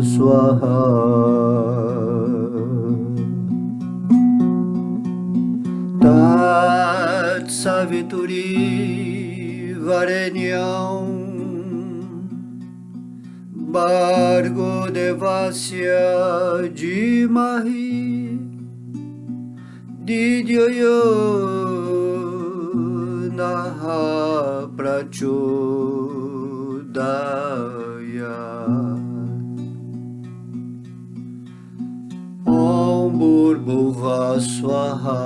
Swaha. Tat Savitri Varenyam Bhargo Devasya Dhimahi Didyo Naha Prachodaya. Om Bhurбhuva Swaha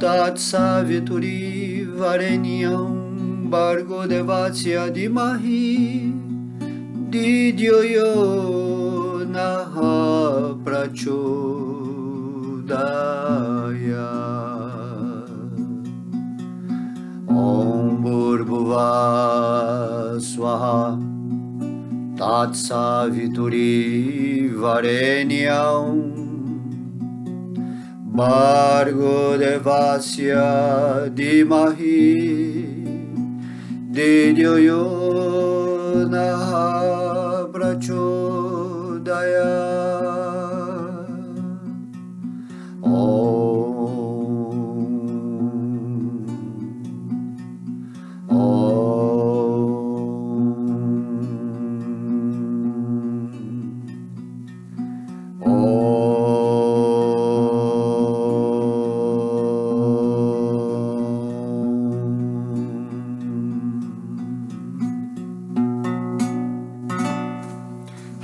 Tat Savitri Varenyam Bhargo Devasya Dhimahi Didyo Naha Prachodaya. Om Bhurбhuva Swaha Tat Savitri Varenyam Bhargo Devasya Dhimahi Didyo Naha Prachodaya.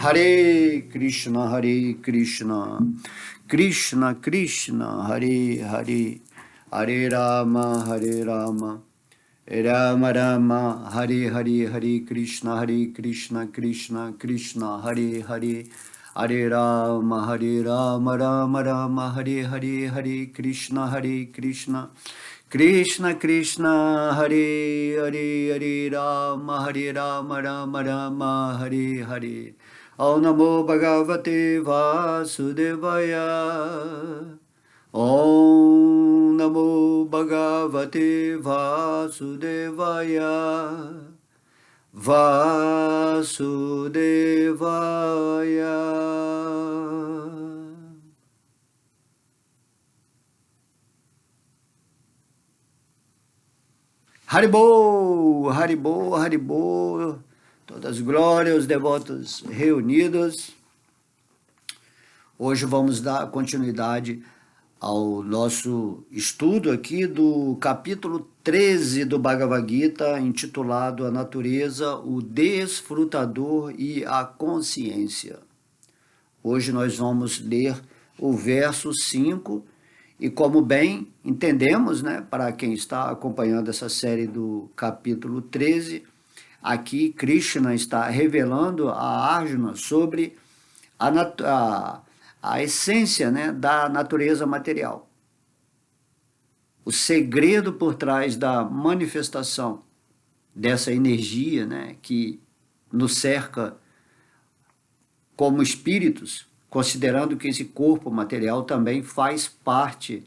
Hare Krishna, Hare Krishna, Krishna Krishna, Hare Hare, Hare Rama, Rama Rama, Hare Hare, Hare Krishna, Krishna Krishna, Hare Hare, Hare Rama, Rama Rama, Hare Hare, Hare Krishna, Krishna Krishna, Hare Hare, Hare Rama, Rama Rama, Hare Hare. Om Namo Bhagavate Vasudevaya. Om Namo Bhagavate Vasudevaya. Vasudevaya. Haribol, Haribol, Haribol. Todas as glórias, os devotos reunidos. Hoje vamos dar continuidade ao nosso estudo aqui do capítulo 13 do Bhagavad Gita, intitulado A Natureza, o Desfrutador e a Consciência. Hoje nós vamos ler o verso 5 e, como bem entendemos, né, para quem está acompanhando essa série do capítulo 13, aqui Krishna está revelando a Arjuna sobre a essência, né, da natureza material. O segredo por trás da manifestação dessa energia, né, que nos cerca como espíritos, considerando que esse corpo material também faz parte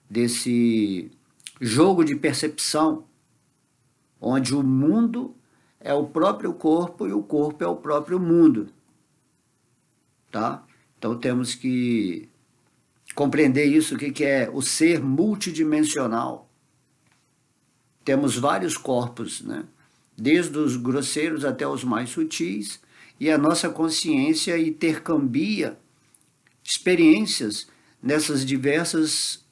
desse jogo de percepção, onde o mundo é o próprio corpo e o corpo é o próprio mundo, tá? Então temos que compreender isso, o que é o ser multidimensional. Temos vários corpos, né? Desde os grosseiros até os mais sutis, e a nossa consciência intercambia experiências nessas diversas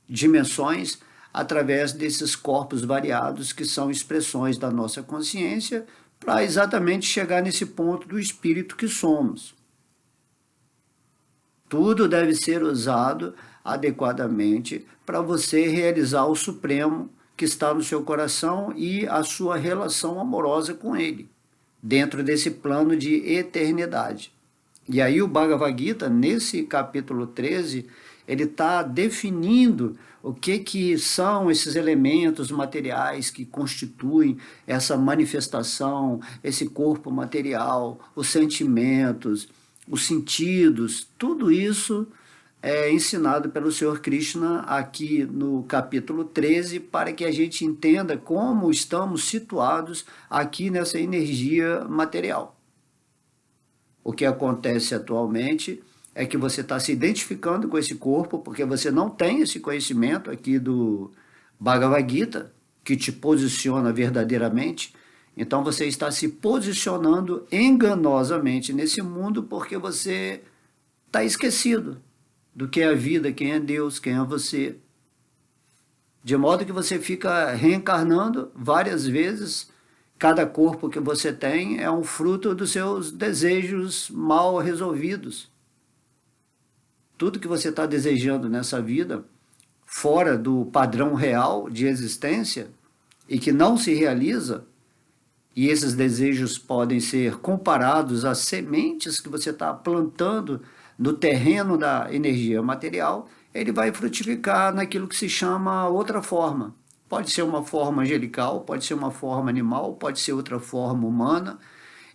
dimensões através desses corpos variados que são expressões da nossa consciência para exatamente chegar nesse ponto do espírito que somos. Tudo deve ser usado adequadamente para você realizar o Supremo que está no seu coração e a sua relação amorosa com ele, dentro desse plano de eternidade. E aí o Bhagavad Gita, nesse capítulo 13, ele está definindo o que são esses elementos materiais que constituem essa manifestação, esse corpo material, os sentimentos, os sentidos, tudo isso é ensinado pelo Senhor Krishna aqui no capítulo 13, para que a gente entenda como estamos situados aqui nessa energia material. O que acontece atualmente é que você está se identificando com esse corpo, porque você não tem esse conhecimento aqui do Bhagavad Gita, que te posiciona verdadeiramente. Então você está se posicionando enganosamente nesse mundo porque você está esquecido do que é a vida, quem é Deus, quem é você. De modo que você fica reencarnando várias vezes. Cada corpo que você tem é um fruto dos seus desejos mal resolvidos. Tudo que você está desejando nessa vida, fora do padrão real de existência, e que não se realiza, e esses desejos podem ser comparados às sementes que você está plantando no terreno da energia material, ele vai frutificar naquilo que se chama outra forma. Pode ser uma forma angelical, pode ser uma forma animal, pode ser outra forma humana,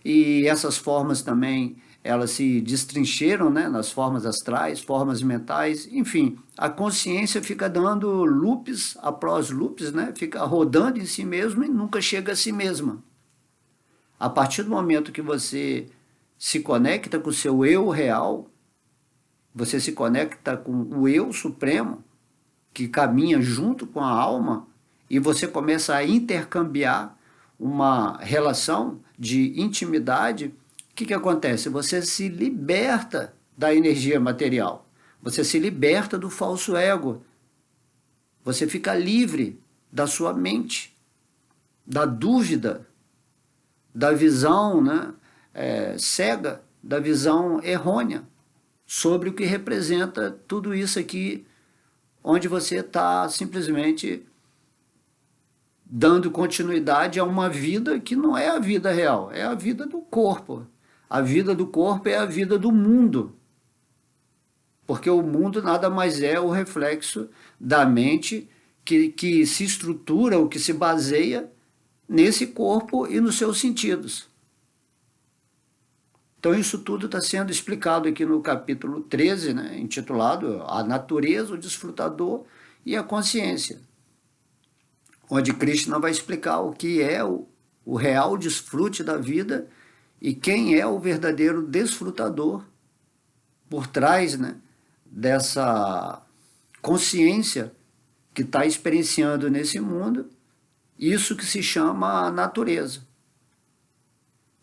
e essas formas também, elas se destrincheiram, né, nas formas astrais, formas mentais, enfim, a consciência fica dando loops após loops, né, fica rodando em si mesmo e nunca chega a si mesma. A partir do momento que você se conecta com o seu eu real, você se conecta com o eu supremo, que caminha junto com a alma, e você começa a intercambiar uma relação de intimidade, o que acontece? Você se liberta da energia material, você se liberta do falso ego, você fica livre da sua mente, da dúvida, da visão, né, cega, da visão errônea sobre o que representa tudo isso aqui, onde você está simplesmente dando continuidade a uma vida que não é a vida real, é a vida do corpo. A vida do corpo é a vida do mundo, porque o mundo nada mais é o reflexo da mente que se estrutura, ou que se baseia nesse corpo e nos seus sentidos. Então isso tudo está sendo explicado aqui no capítulo 13, né, intitulado A Natureza, o Desfrutador e a Consciência, onde Krishna vai explicar o que é o real desfrute da vida e quem é o verdadeiro desfrutador por trás, né, dessa consciência que está experienciando nesse mundo, isso que se chama natureza.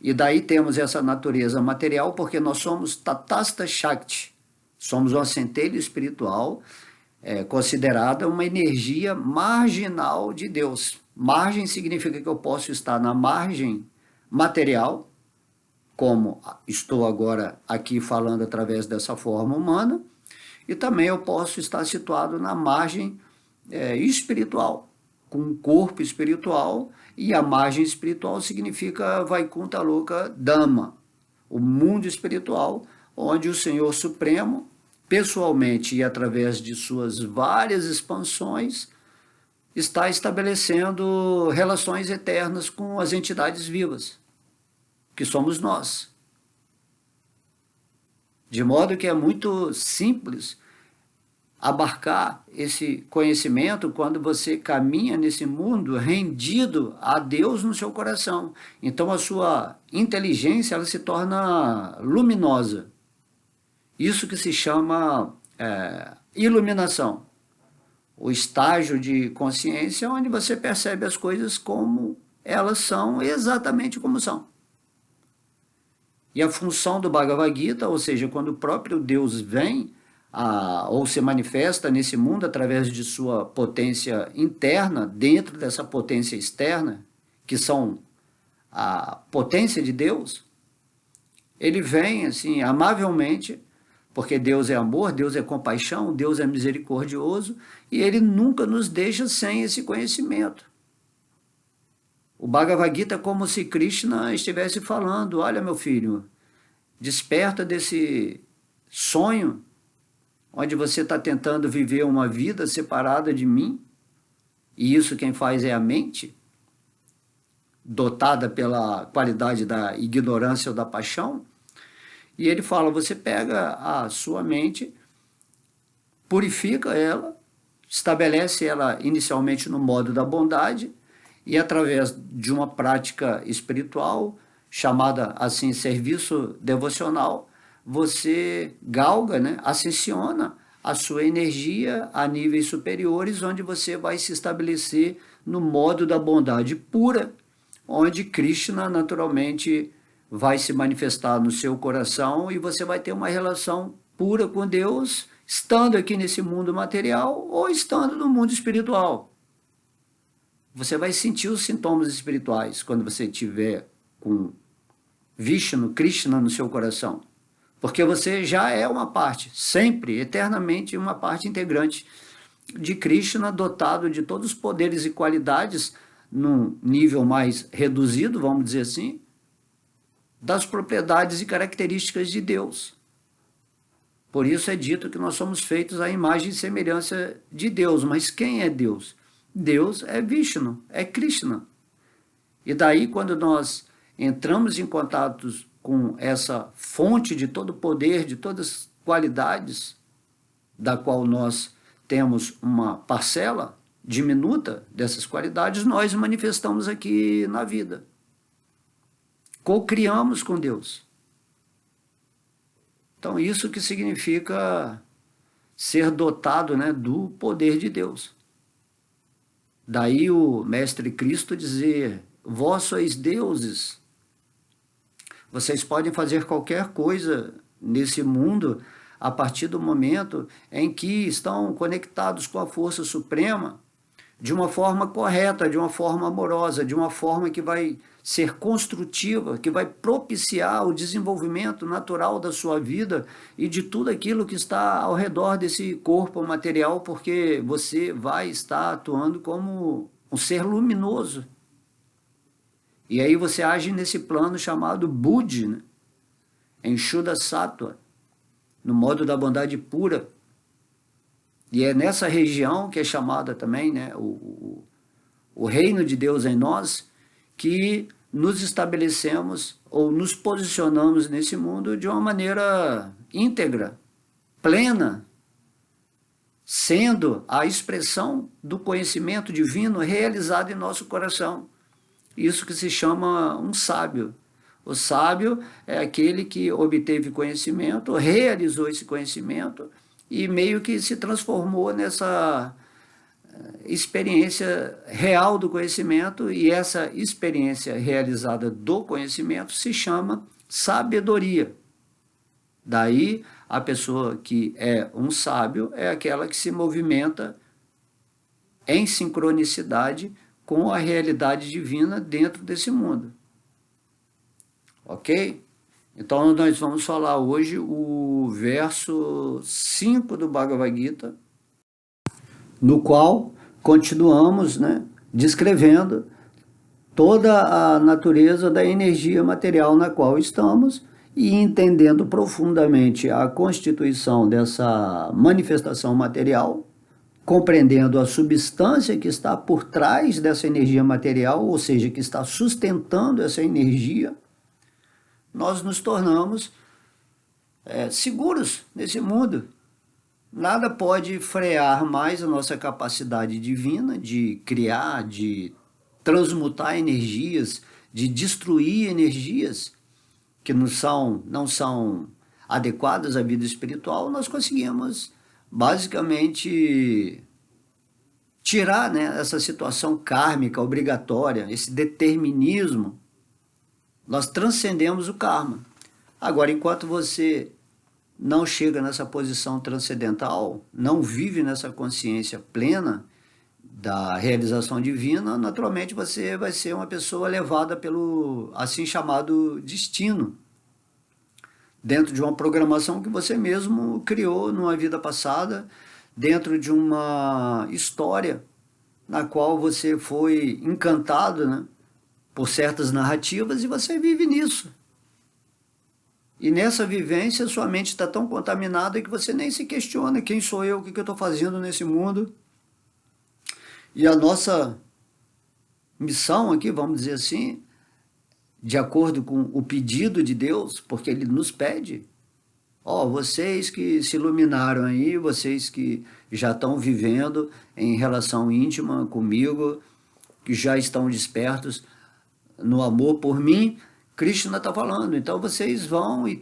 E daí temos essa natureza material, porque nós somos Tatastha Shakti, somos uma centelha espiritual considerada uma energia marginal de Deus. Margem significa que eu posso estar na margem material, como estou agora aqui falando através dessa forma humana, e também eu posso estar situado na margem espiritual, com um corpo espiritual, e a margem espiritual significa Vaikuntha Loka Dhamma, o mundo espiritual, onde o Senhor Supremo, pessoalmente e através de suas várias expansões, está estabelecendo relações eternas com as entidades vivas, que somos nós. De modo que é muito simples abarcar esse conhecimento quando você caminha nesse mundo rendido a Deus no seu coração. Então a sua inteligência ela se torna luminosa. Isso que se chama iluminação. O estágio de consciência onde você percebe as coisas como elas são, exatamente como são. E a função do Bhagavad Gita, ou seja, quando o próprio Deus vem ou se manifesta nesse mundo através de sua potência interna, dentro dessa potência externa, que são a potência de Deus, ele vem assim amavelmente, porque Deus é amor, Deus é compaixão, Deus é misericordioso, e ele nunca nos deixa sem esse conhecimento. O Bhagavad Gita é como se Krishna estivesse falando: olha, meu filho, desperta desse sonho onde você está tentando viver uma vida separada de mim, e isso quem faz é a mente, dotada pela qualidade da ignorância ou da paixão. E ele fala: você pega a sua mente purifica ela, estabelece ela inicialmente no modo da bondade e através de uma prática espiritual, chamada assim serviço devocional, você galga, né, ascensiona a sua energia a níveis superiores, onde você vai se estabelecer no modo da bondade pura, onde Krishna naturalmente vai se manifestar no seu coração e você vai ter uma relação pura com Deus, estando aqui nesse mundo material ou estando no mundo espiritual. Você vai sentir os sintomas espirituais quando você estiver com Vishnu, Krishna no seu coração. Porque você já é uma parte, sempre, eternamente, uma parte integrante de Krishna, dotado de todos os poderes e qualidades, num nível mais reduzido, vamos dizer assim, das propriedades e características de Deus. Por isso é dito que nós somos feitos à imagem e semelhança de Deus. Mas quem é Deus? Deus é Vishnu, é Krishna. E daí, quando nós entramos em contato com essa fonte de todo poder, de todas as qualidades, da qual nós temos uma parcela diminuta dessas qualidades, nós manifestamos aqui na vida. Co-criamos com Deus. Então, isso que significa ser dotado, né, do poder de Deus. Daí o Mestre Cristo dizer: vós sois deuses. Vocês podem fazer qualquer coisa nesse mundo a partir do momento em que estão conectados com a força suprema de uma forma correta, de uma forma amorosa, de uma forma que vai ser construtiva, que vai propiciar o desenvolvimento natural da sua vida e de tudo aquilo que está ao redor desse corpo material, porque você vai estar atuando como um ser luminoso. E aí você age nesse plano chamado Buddhi, né? Em Shuddha Sattva, no modo da bondade pura. E é nessa região, que é chamada também, né, o reino de Deus em nós, que nos estabelecemos ou nos posicionamos nesse mundo de uma maneira íntegra, plena, sendo a expressão do conhecimento divino realizado em nosso coração. Isso que se chama um sábio. O sábio é aquele que obteve conhecimento, realizou esse conhecimento e meio que se transformou nessa experiência real do conhecimento, e essa experiência realizada do conhecimento se chama sabedoria. Daí, a pessoa que é um sábio é aquela que se movimenta em sincronicidade com a realidade divina dentro desse mundo. Ok? Então, nós vamos falar hoje o verso 5 do Bhagavad Gita, no qual continuamos, né, descrevendo toda a natureza da energia material na qual estamos e entendendo profundamente a constituição dessa manifestação material, compreendendo a substância que está por trás dessa energia material, ou seja, que está sustentando essa energia, nós nos tornamos seguros nesse mundo. Nada pode frear mais a nossa capacidade divina de criar, de transmutar energias, de destruir energias que não são adequadas à vida espiritual. Nós conseguimos basicamente tirar, né, essa situação kármica obrigatória, esse determinismo. Nós transcendemos o karma. Agora, enquanto você não chega nessa posição transcendental, não vive nessa consciência plena da realização divina, naturalmente você vai ser uma pessoa levada pelo assim chamado destino, dentro de uma programação que você mesmo criou numa vida passada, dentro de uma história na qual você foi encantado, né, por certas narrativas, e você vive nisso. E nessa vivência, sua mente está tão contaminada que você nem se questiona: quem sou eu, o que eu estou fazendo nesse mundo? E a nossa missão aqui, vamos dizer assim, de acordo com o pedido de Deus, porque Ele nos pede, Ó, vocês que se iluminaram aí, vocês que já estão vivendo em relação íntima comigo, que já estão despertos no amor por mim, Krishna está falando. Então vocês vão e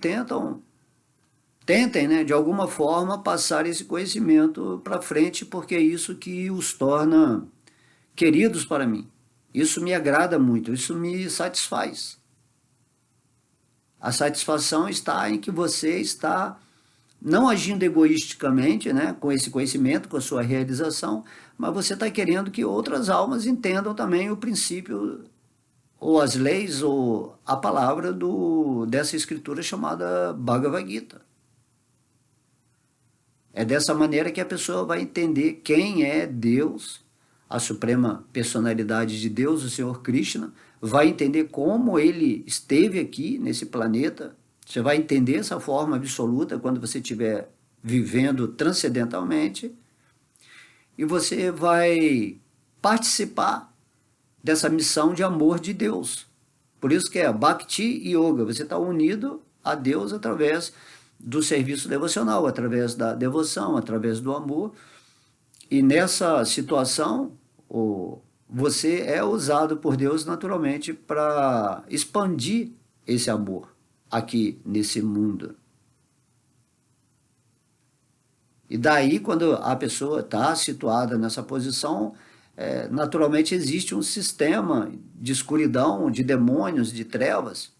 tentem, né, de alguma forma passar esse conhecimento para frente, porque é isso que os torna queridos para mim. Isso me agrada muito, isso me satisfaz. A satisfação está em que você está não agindo egoisticamente, né, com esse conhecimento, com a sua realização, mas você está querendo que outras almas entendam também o princípio, ou as leis, ou a palavra dessa escritura chamada Bhagavad Gita. É dessa maneira que a pessoa vai entender quem é Deus, a suprema personalidade de Deus, o Senhor Krishna, vai entender como ele esteve aqui nesse planeta. Você vai entender essa forma absoluta quando você estiver vivendo transcendentalmente, e você vai participar dessa missão de amor de Deus. Por isso que é Bhakti Yoga, você está unido a Deus através do serviço devocional, através da devoção, através do amor. E nessa situação, você é usado por Deus naturalmente para expandir esse amor aqui nesse mundo. E daí, quando a pessoa está situada nessa posição, naturalmente existe um sistema de escuridão, de demônios, de trevas,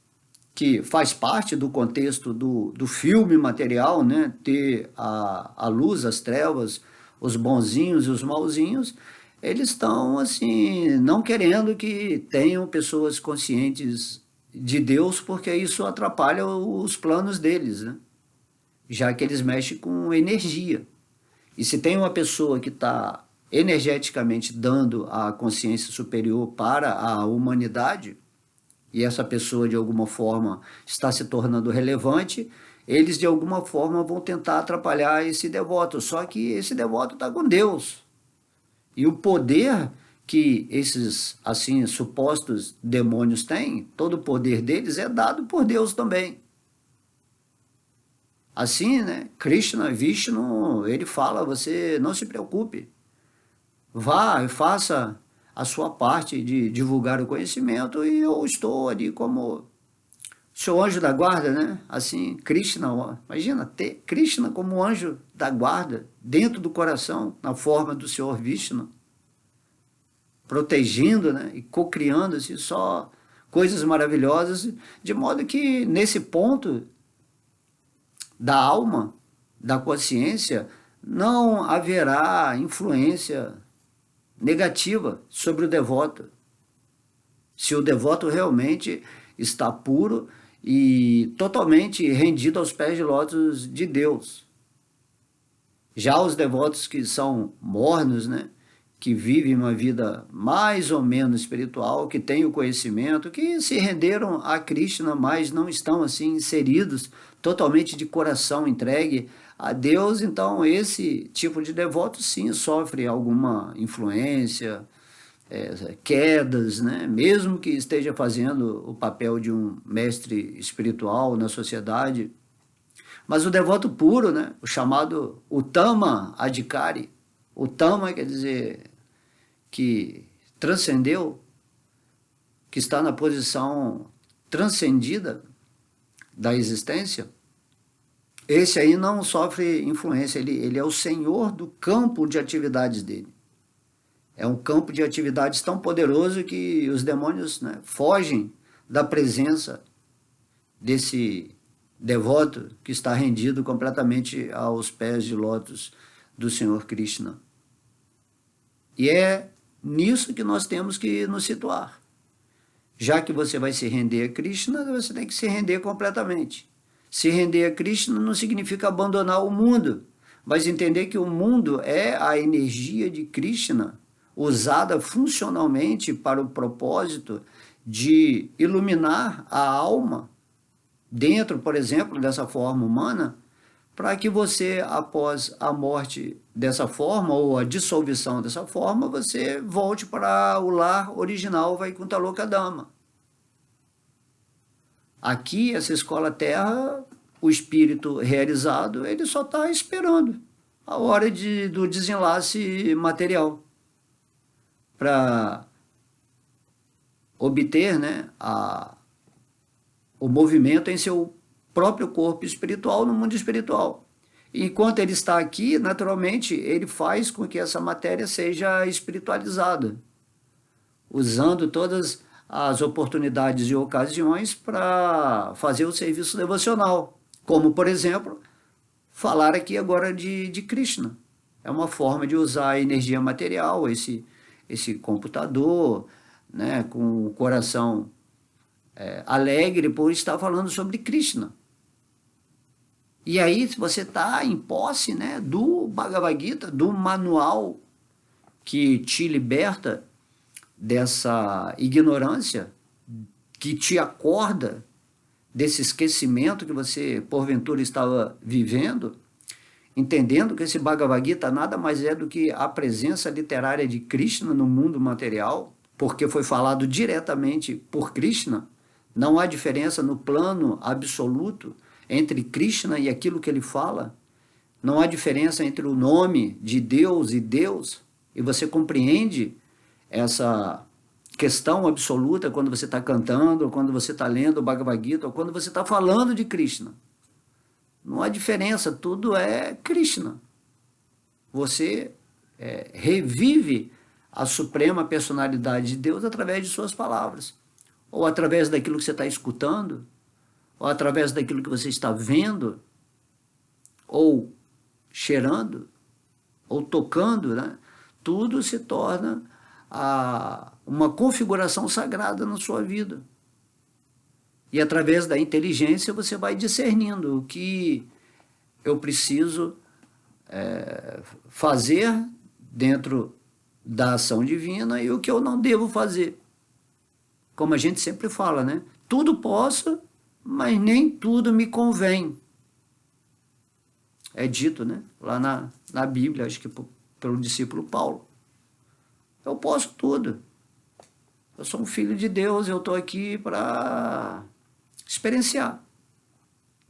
que faz parte do contexto do filme material, né? Ter a luz, as trevas, os bonzinhos e os mauzinhos, eles estão assim, não querendo que tenham pessoas conscientes de Deus, porque isso atrapalha os planos deles, né? Já que eles mexem com energia. E se tem uma pessoa que está energeticamente dando a consciência superior para a humanidade, e essa pessoa de alguma forma está se tornando relevante, eles de alguma forma vão tentar atrapalhar esse devoto. Só que esse devoto está com Deus. E o poder que esses assim supostos demônios têm, todo o poder deles é dado por Deus também. Assim, né, Krishna, Vishnu, ele fala, você não se preocupe, vá e faça a sua parte de divulgar o conhecimento, e eu estou ali como seu anjo da guarda, né? Assim, Krishna, ó, imagina ter Krishna como anjo da guarda dentro do coração, na forma do Senhor Vishnu, protegendo, né, e co-criando assim, só coisas maravilhosas, de modo que nesse ponto da alma, da consciência, não haverá influência negativa sobre o devoto. Se o devoto realmente está puro e totalmente rendido aos pés de lótus de Deus. Já os devotos que são mornos, né, que vivem uma vida mais ou menos espiritual, que têm o conhecimento, que se renderam a Krishna, mas não estão assim inseridos totalmente de coração entregue a Deus, então esse tipo de devoto sim sofre alguma influência, quedas, né? Mesmo que esteja fazendo o papel de um mestre espiritual na sociedade. Mas o devoto puro, né? O chamado Uttama Adhikari, Uttama quer dizer que transcendeu, que está na posição transcendida da existência, esse aí não sofre influência, ele é o senhor do campo de atividades dele. É um campo de atividades tão poderoso que os demônios, né, fogem da presença desse devoto que está rendido completamente aos pés de lótus do Senhor Krishna. E é nisso que nós temos que nos situar. Já que você vai se render a Krishna, você tem que se render completamente. Se render a Krishna não significa abandonar o mundo, mas entender que o mundo é a energia de Krishna, usada funcionalmente para o propósito de iluminar a alma, dentro, por exemplo, dessa forma humana, para que você, após a morte dessa forma, ou a dissolução dessa forma, você volte para o lar original Vaikuntha Lokadama. Aqui, essa escola Terra o espírito realizado, ele só está esperando a hora do desenlace material para obter, né, o movimento em seu próprio corpo espiritual no mundo espiritual. Enquanto ele está aqui, naturalmente, ele faz com que essa matéria seja espiritualizada, usando todas as oportunidades e ocasiões para fazer o serviço devocional, como, por exemplo, falar aqui agora de Krishna. É uma forma de usar a energia material, esse computador, né, com o coração alegre por estar falando sobre Krishna. E aí, se você está em posse, né, do Bhagavad Gita, do manual que te liberta dessa ignorância, que te acorda desse esquecimento que você, porventura, estava vivendo, entendendo que esse Bhagavad Gita nada mais é do que a presença literária de Krishna no mundo material, porque foi falado diretamente por Krishna. Não há diferença no plano absoluto entre Krishna e aquilo que ele fala. Não há diferença entre o nome de Deus e Deus. E você compreende essa questão absoluta quando você está cantando, ou quando você está lendo o Bhagavad Gita, ou quando você está falando de Krishna. Não há diferença, tudo é Krishna. Você revive a suprema personalidade de Deus através de suas palavras, ou através daquilo que você está escutando, ou através daquilo que você está vendo, ou cheirando, ou tocando, né? Tudo se torna uma configuração sagrada na sua vida. E através da inteligência você vai discernindo o que eu preciso fazer dentro da ação divina e o que eu não devo fazer. Como a gente sempre fala, né? Tudo posso, mas nem tudo me convém. É dito, né? Lá na Bíblia, acho que pelo discípulo Paulo. Eu posso tudo. Eu sou um filho de Deus, eu estou aqui para experienciar.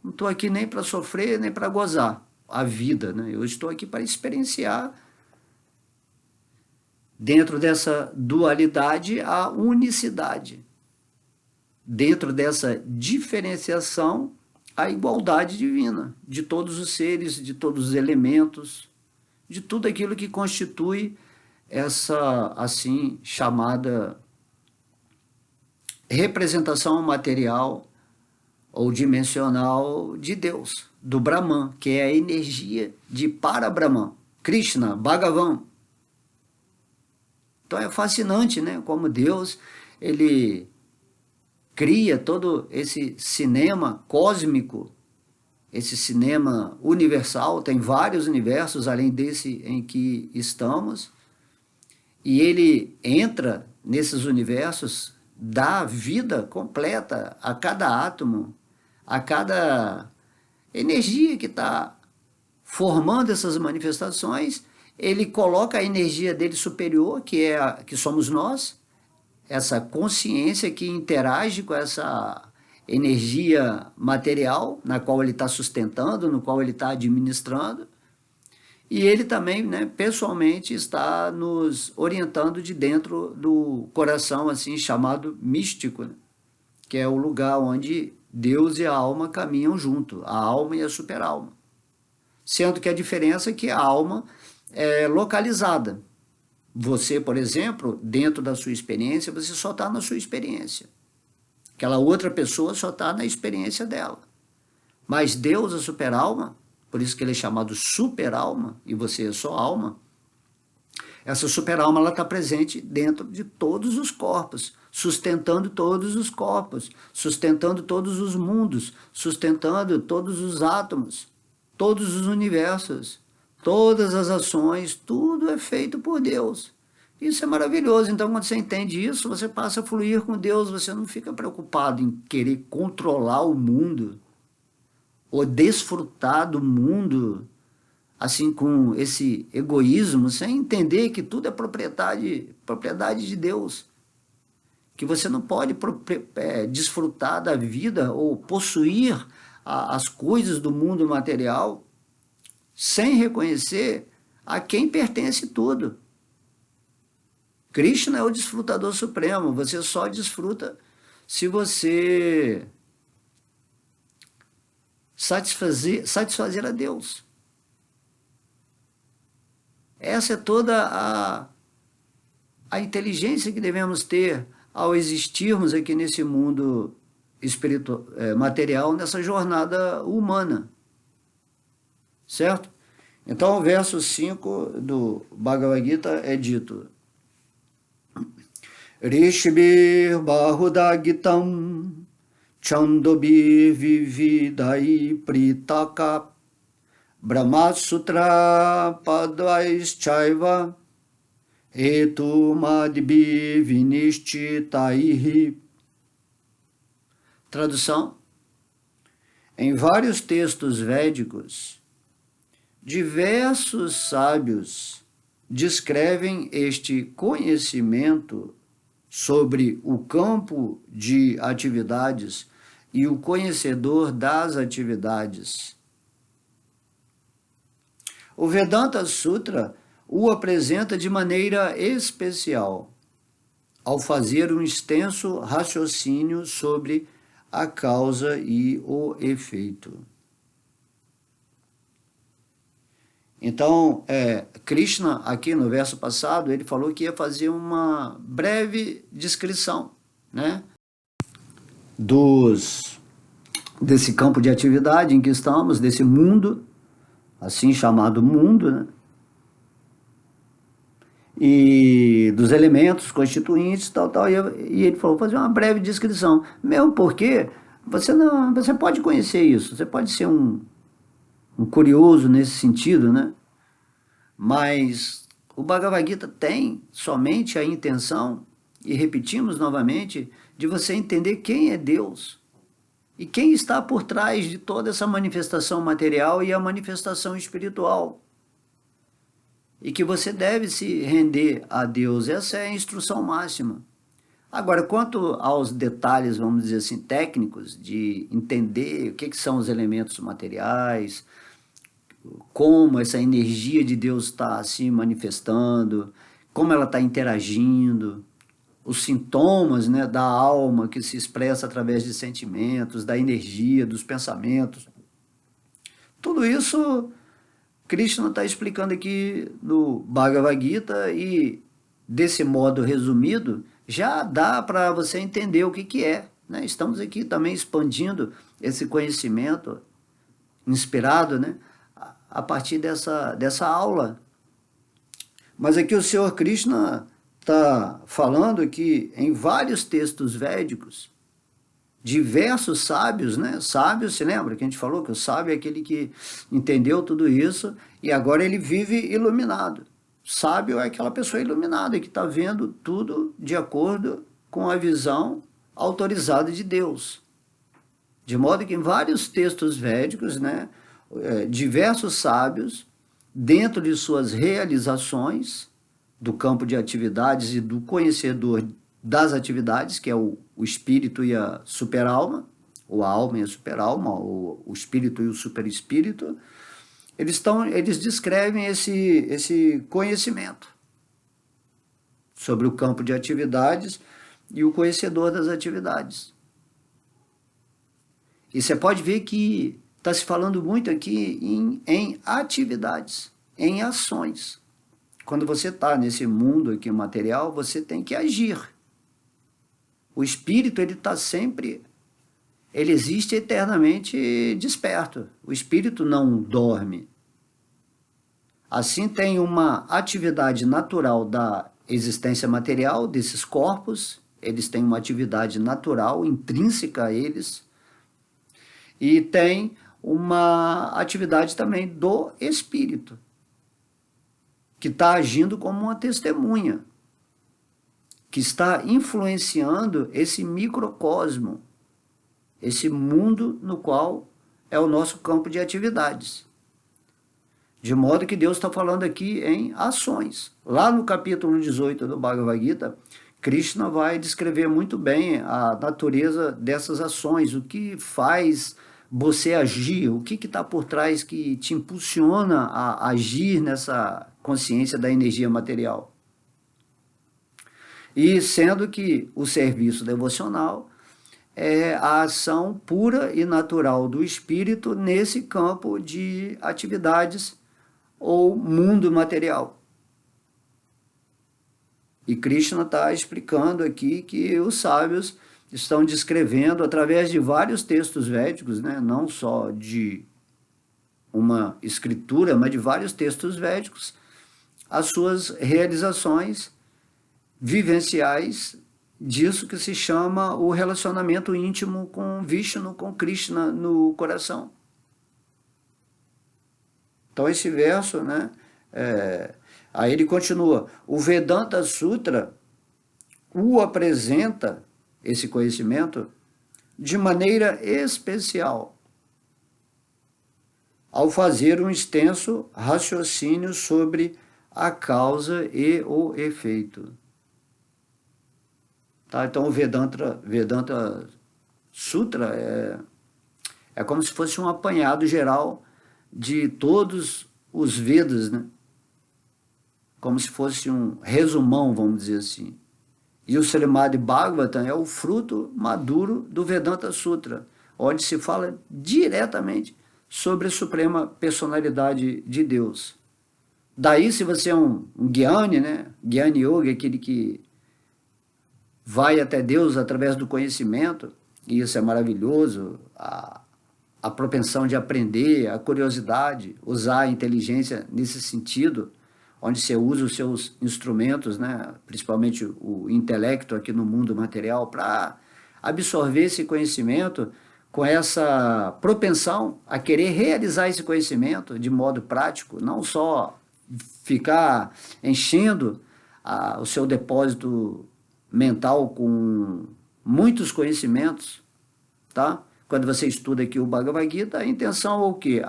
Não estou aqui nem para sofrer, nem para gozar a vida, né? Eu estou aqui para experienciar, dentro dessa dualidade, a unicidade. Dentro dessa diferenciação, a igualdade divina de todos os seres, de todos os elementos, de tudo aquilo que constitui essa, assim, chamada representação material ou dimensional de Deus, do Brahman, que é a energia de Para-Brahman, Krishna, Bhagavan. Então é fascinante, né? Como Deus, ele cria todo esse cinema cósmico, esse cinema universal, tem vários universos além desse em que estamos, e ele entra nesses universos, dá vida completa a cada átomo, a cada energia que está formando essas manifestações. Ele coloca a energia dele superior, que somos nós, essa consciência que interage com essa energia material na qual ele está sustentando, no qual ele está administrando. E ele também, né, pessoalmente, está nos orientando de dentro do coração, assim, chamado místico, né, que é o lugar onde Deus e a alma caminham junto, a alma e a superalma. Sendo que a diferença é que a alma é localizada. Você, por exemplo, dentro da sua experiência, você só está na sua experiência. Aquela outra pessoa só está na experiência dela. Mas Deus, a superalma, por isso que ele é chamado superalma, e você é só alma, essa superalma ela está presente dentro de todos os corpos, sustentando todos os corpos, sustentando todos os mundos, sustentando todos os átomos, todos os universos, todas as ações, tudo é feito por Deus. Isso é maravilhoso. Então, quando você entende isso, você passa a fluir com Deus, você não fica preocupado em querer controlar o mundo, ou desfrutar do mundo, assim, com esse egoísmo, sem entender que tudo é propriedade de Deus, que você não pode desfrutar da vida ou possuir as coisas do mundo material sem reconhecer a quem pertence tudo. Krishna é o desfrutador supremo, você só desfruta se você satisfazer a Deus. Essa é toda a inteligência que devemos ter ao existirmos aqui nesse mundo material, nessa jornada humana. Certo? Então, o verso 5 do Bhagavad Gita é dito: Rishbir Bahuda Gitam Chandobir Vividai Pritaka Brahma Sutra Padvais Chaiva Etu Madhibhi Vinishchitaihi. Tradução: em vários textos védicos, diversos sábios descrevem este conhecimento sobre o campo de atividades e o conhecedor das atividades. O Vedanta Sutra o apresenta de maneira especial, ao fazer um extenso raciocínio sobre a causa e o efeito. Então, Krishna, aqui no verso passado, ele falou que ia fazer uma breve descrição, né, desse campo de atividade em que estamos, desse mundo, assim chamado mundo, né, e dos elementos constituintes, tal, e ele falou, fazer uma breve descrição, mesmo porque você pode conhecer isso, você pode ser um curioso nesse sentido, né? Mas o Bhagavad Gita tem somente a intenção, e repetimos novamente, de você entender quem é Deus e quem está por trás de toda essa manifestação material e a manifestação espiritual. E que você deve se render a Deus. Essa é a instrução máxima. Agora, quanto aos detalhes, vamos dizer assim, técnicos, de entender o que são os elementos materiais, como essa energia de Deus está se manifestando, como ela está interagindo, os sintomas, né, da alma que se expressa através de sentimentos, da energia, dos pensamentos. Tudo isso Krishna está explicando aqui no Bhagavad Gita e, desse modo resumido, já dá para você entender o que é, né? Estamos aqui também expandindo esse conhecimento inspirado, né, a partir dessa aula. Mas aqui o Senhor Krishna está falando que em vários textos védicos, diversos sábios, né? Sábios, se lembra que a gente falou que o sábio é aquele que entendeu tudo isso e agora ele vive iluminado. Sábio é aquela pessoa iluminada que está vendo tudo de acordo com a visão autorizada de Deus. De modo que em vários textos védicos, né, diversos sábios, dentro de suas realizações do campo de atividades e do conhecedor das atividades, que é o espírito e a superalma, ou a alma e a superalma, ou o espírito e o superespírito, eles descrevem esse conhecimento sobre o campo de atividades e o conhecedor das atividades. E você pode ver que está se falando muito aqui em atividades, em ações. Quando você está nesse mundo aqui material, você tem que agir. O espírito, ele está sempre, ele existe eternamente desperto. O espírito não dorme. Assim, tem uma atividade natural da existência material desses corpos, eles têm uma atividade natural, intrínseca a eles, e tem uma atividade também do espírito, que está agindo como uma testemunha, que está influenciando esse microcosmo, esse mundo no qual é o nosso campo de atividades. De modo que Deus está falando aqui em ações. Lá no capítulo 18 do Bhagavad Gita, Krishna vai descrever muito bem a natureza dessas ações, o que faz você agir, o que está por trás que te impulsiona a agir nessa consciência da energia material. E sendo que o serviço devocional é a ação pura e natural do espírito nesse campo de atividades ou mundo material. E Krishna está explicando aqui que os sábios estão descrevendo, através de vários textos védicos, né, não só de uma escritura, mas de vários textos védicos, as suas realizações vivenciais disso que se chama o relacionamento íntimo com Vishnu, com Krishna no coração. Então esse verso, né, aí ele continua, o Vedanta Sutra o apresenta, esse conhecimento, de maneira especial, ao fazer um extenso raciocínio sobre a causa e o efeito. Tá? Então o Vedanta Sutra é como se fosse um apanhado geral de todos os Vedas, né? Como se fosse um resumão, vamos dizer assim. E o Srimad Bhagavatam é o fruto maduro do Vedanta Sutra, onde se fala diretamente sobre a suprema personalidade de Deus. Daí, se você é um Gyani, né? Gyani Yoga, aquele que vai até Deus através do conhecimento, e isso é maravilhoso, a propensão de aprender, a curiosidade, usar a inteligência nesse sentido, onde você usa os seus instrumentos, né, principalmente o intelecto aqui no mundo material, para absorver esse conhecimento com essa propensão a querer realizar esse conhecimento de modo prático, não só ficar enchendo o seu depósito mental com muitos conhecimentos, tá? Quando você estuda aqui o Bhagavad Gita, a intenção é o quê?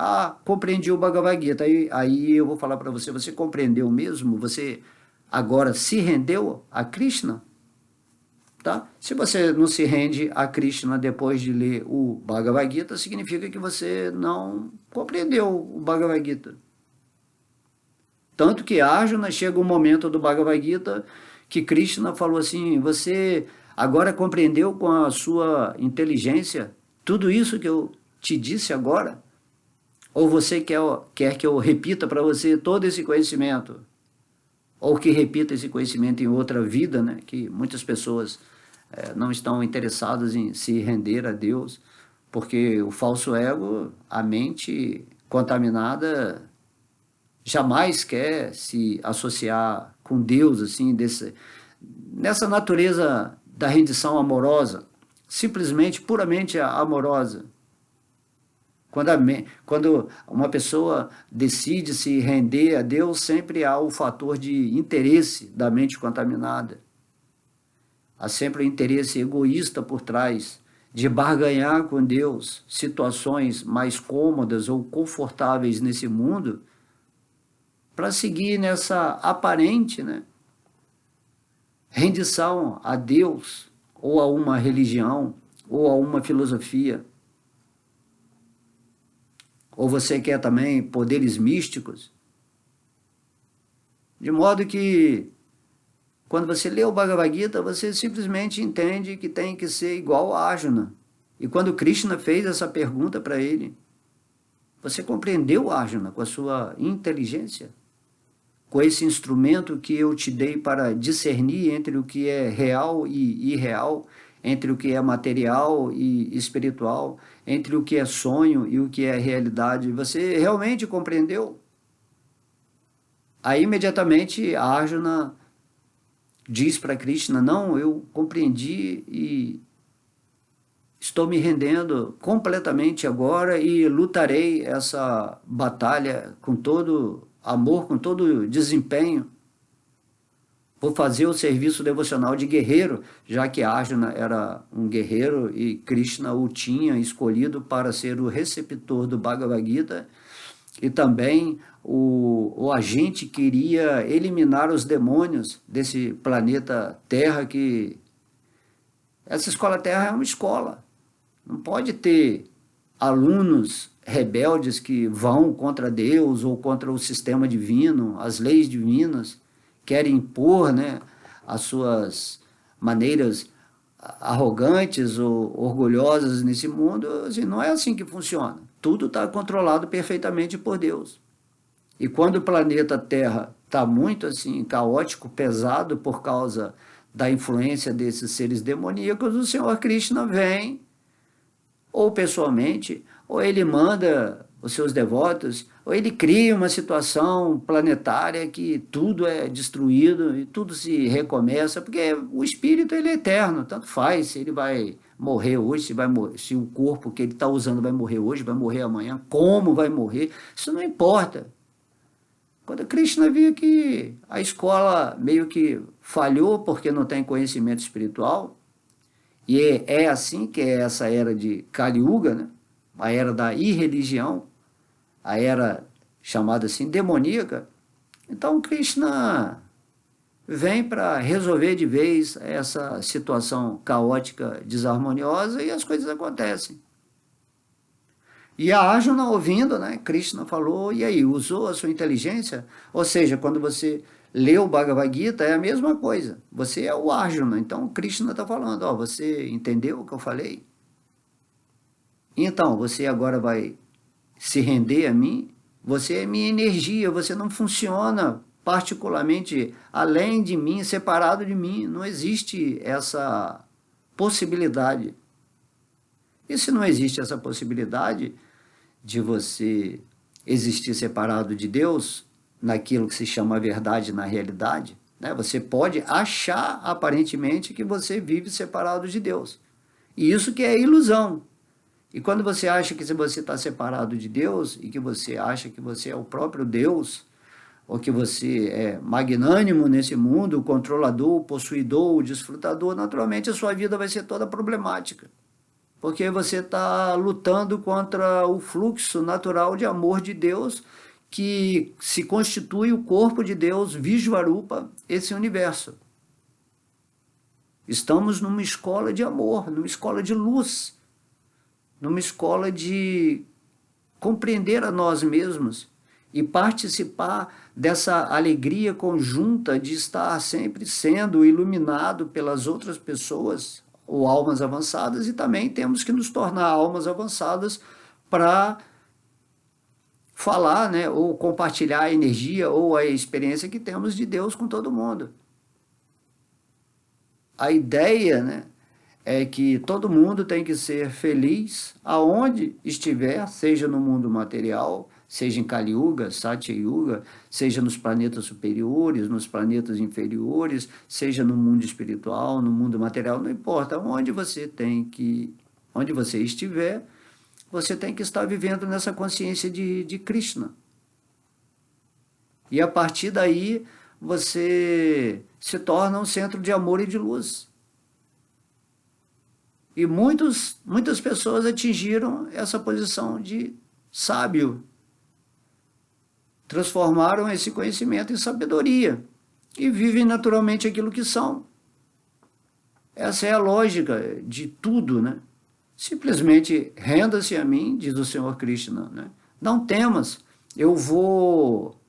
Compreendi o Bhagavad Gita, aí eu vou falar para você, você compreendeu mesmo? Você agora se rendeu a Krishna? Tá? Se você não se rende a Krishna depois de ler o Bhagavad Gita, significa que você não compreendeu o Bhagavad Gita. Tanto que Arjuna chega um momento do Bhagavad Gita que Krishna falou assim, você agora compreendeu com a sua inteligência tudo isso que eu te disse agora? Ou você quer que eu repita para você todo esse conhecimento? Ou que repita esse conhecimento em outra vida, né? Que muitas pessoas não estão interessadas em se render a Deus, porque o falso ego, a mente contaminada, jamais quer se associar com Deus, assim, nessa natureza da rendição amorosa, simplesmente, puramente amorosa. Quando uma pessoa decide se render a Deus, sempre há o fator de interesse da mente contaminada. Há sempre o interesse egoísta por trás, de barganhar com Deus situações mais cômodas ou confortáveis nesse mundo, para seguir nessa aparente, né, rendição a Deus, ou a uma religião, ou a uma filosofia. Ou você quer também poderes místicos? De modo que, quando você lê o Bhagavad Gita, você simplesmente entende que tem que ser igual a Arjuna. E quando Krishna fez essa pergunta para ele, você compreendeu, Arjuna, com a sua inteligência? Com esse instrumento que eu te dei para discernir entre o que é real e irreal, entre o que é material e espiritual, entre o que é sonho e o que é realidade. Você realmente compreendeu? Aí, imediatamente, Arjuna diz para Krishna, não, eu compreendi e estou me rendendo completamente agora e lutarei essa batalha com todo amor, com todo desempenho. Vou fazer o serviço devocional de guerreiro, já que Arjuna era um guerreiro e Krishna o tinha escolhido para ser o receptor do Bhagavad Gita, e também o agente queria eliminar os demônios desse planeta Terra, que essa escola Terra é uma escola. Não pode ter alunos rebeldes que vão contra Deus ou contra o sistema divino, as leis divinas, querem impor, né, as suas maneiras arrogantes ou orgulhosas nesse mundo. Assim, não é assim que funciona. Tudo está controlado perfeitamente por Deus. E quando o planeta Terra está muito assim caótico, pesado por causa da influência desses seres demoníacos, o Senhor Krishna vem, ou pessoalmente, ou ele manda os seus devotos, ou ele cria uma situação planetária que tudo é destruído e tudo se recomeça, porque o espírito ele é eterno, tanto faz se ele vai morrer hoje, se o corpo que ele está usando vai morrer hoje, vai morrer amanhã, como vai morrer, isso não importa. Quando Krishna viu que a escola meio que falhou porque não tem conhecimento espiritual, e é assim que é essa era de Kali Yuga, né? A era da irreligião, a era chamada assim demoníaca. Então Krishna vem para resolver de vez essa situação caótica, desarmoniosa, e as coisas acontecem. E a Arjuna ouvindo, né? Krishna falou, e aí, usou a sua inteligência? Ou seja, quando você lê o Bhagavad Gita, é a mesma coisa. Você é o Arjuna, então Krishna está falando, ó, você entendeu o que eu falei? Então, você agora vai se render a mim? Você é minha energia, você não funciona particularmente além de mim, separado de mim. Não existe essa possibilidade. E se não existe essa possibilidade de você existir separado de Deus, naquilo que se chama verdade na realidade, né? Você pode achar aparentemente que você vive separado de Deus. E isso que é ilusão. E quando você acha que você está separado de Deus e que você acha que você é o próprio Deus, ou que você é magnânimo nesse mundo, o controlador, o possuidor, o desfrutador, naturalmente a sua vida vai ser toda problemática. Porque você está lutando contra o fluxo natural de amor de Deus, que se constitui o corpo de Deus, Vishvarupa, esse universo. Estamos numa escola de amor, numa escola de luz, numa escola de compreender a nós mesmos e participar dessa alegria conjunta de estar sempre sendo iluminado pelas outras pessoas ou almas avançadas, e também temos que nos tornar almas avançadas para falar, né, ou compartilhar a energia ou a experiência que temos de Deus com todo mundo. A ideia, né, é que todo mundo tem que ser feliz aonde estiver, seja no mundo material, seja em Kali Yuga, Satya Yuga, seja nos planetas superiores, nos planetas inferiores, seja no mundo espiritual, no mundo material, não importa. Onde você estiver, você tem que estar vivendo nessa consciência de Krishna. E a partir daí, você se torna um centro de amor e de luz. E muitas pessoas atingiram essa posição de sábio, transformaram esse conhecimento em sabedoria e vivem naturalmente aquilo que são. Essa é a lógica de tudo, né? Simplesmente renda-se a mim, diz o Senhor Krishna, né? Não temas, eu vou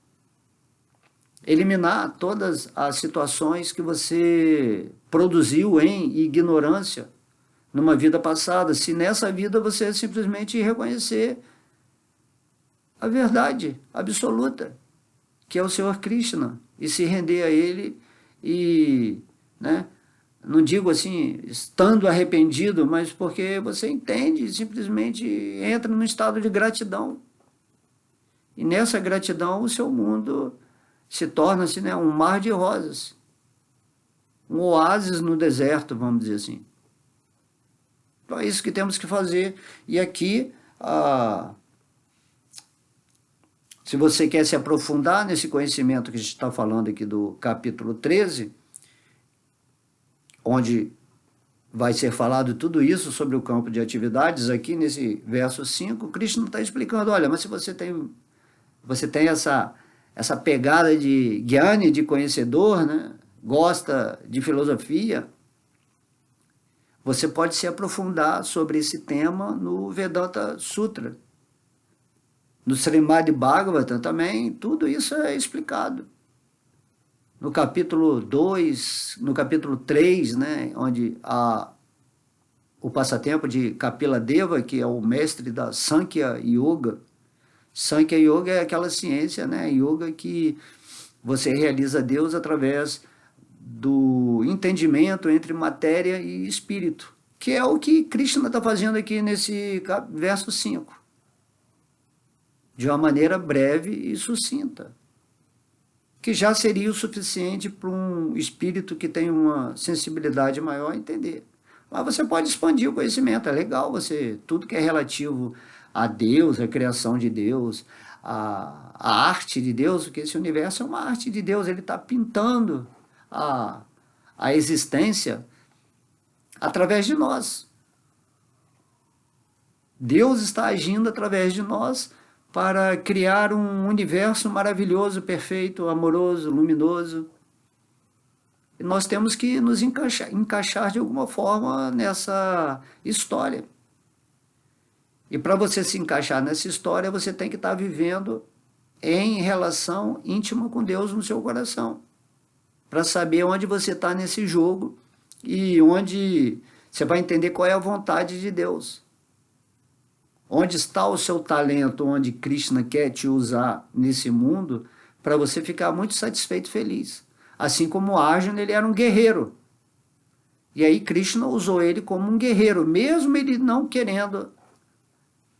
eliminar todas as situações que você produziu em ignorância numa vida passada, se nessa vida você simplesmente reconhecer a verdade absoluta, que é o Senhor Krishna, e se render a Ele e, né, não digo assim, estando arrependido, mas porque você entende, simplesmente entra num estado de gratidão. E nessa gratidão o seu mundo se torna-se, né, um mar de rosas, um oásis no deserto, vamos dizer assim. Então é isso que temos que fazer. E aqui, se você quer se aprofundar nesse conhecimento que a gente está falando aqui do capítulo 13, onde vai ser falado tudo isso sobre o campo de atividades, aqui nesse verso 5, Krishna está explicando, olha, mas se você tem essa pegada de Gyani, de conhecedor, né? Gosta de filosofia, Você pode se aprofundar sobre esse tema no Vedanta Sutra. No Srimad Bhagavatam também, tudo isso é explicado. No capítulo 2, no capítulo 3, né, onde o passatempo de Kapila Deva, que é o mestre da Sankhya Yoga. Sankhya Yoga é aquela ciência, né, yoga que você realiza Deus através do entendimento entre matéria e espírito, que é o que Krishna está fazendo aqui nesse verso 5, de uma maneira breve e sucinta, que já seria o suficiente para um espírito que tem uma sensibilidade maior entender. Mas você pode expandir o conhecimento, é legal você, tudo que é relativo a Deus, a criação de Deus, a arte de Deus, porque esse universo é uma arte de Deus, ele está pintando a, a existência através de nós. Deus está agindo através de nós para criar um universo maravilhoso, perfeito, amoroso, luminoso. E nós temos que nos encaixar de alguma forma nessa história. E para você se encaixar nessa história, você tem que estar vivendo em relação íntima com Deus no seu coração, para saber onde você está nesse jogo e onde você vai entender qual é a vontade de Deus. Onde está o seu talento, onde Krishna quer te usar nesse mundo, para você ficar muito satisfeito e feliz. Assim como Arjuna, ele era um guerreiro. E aí Krishna usou ele como um guerreiro, mesmo ele não querendo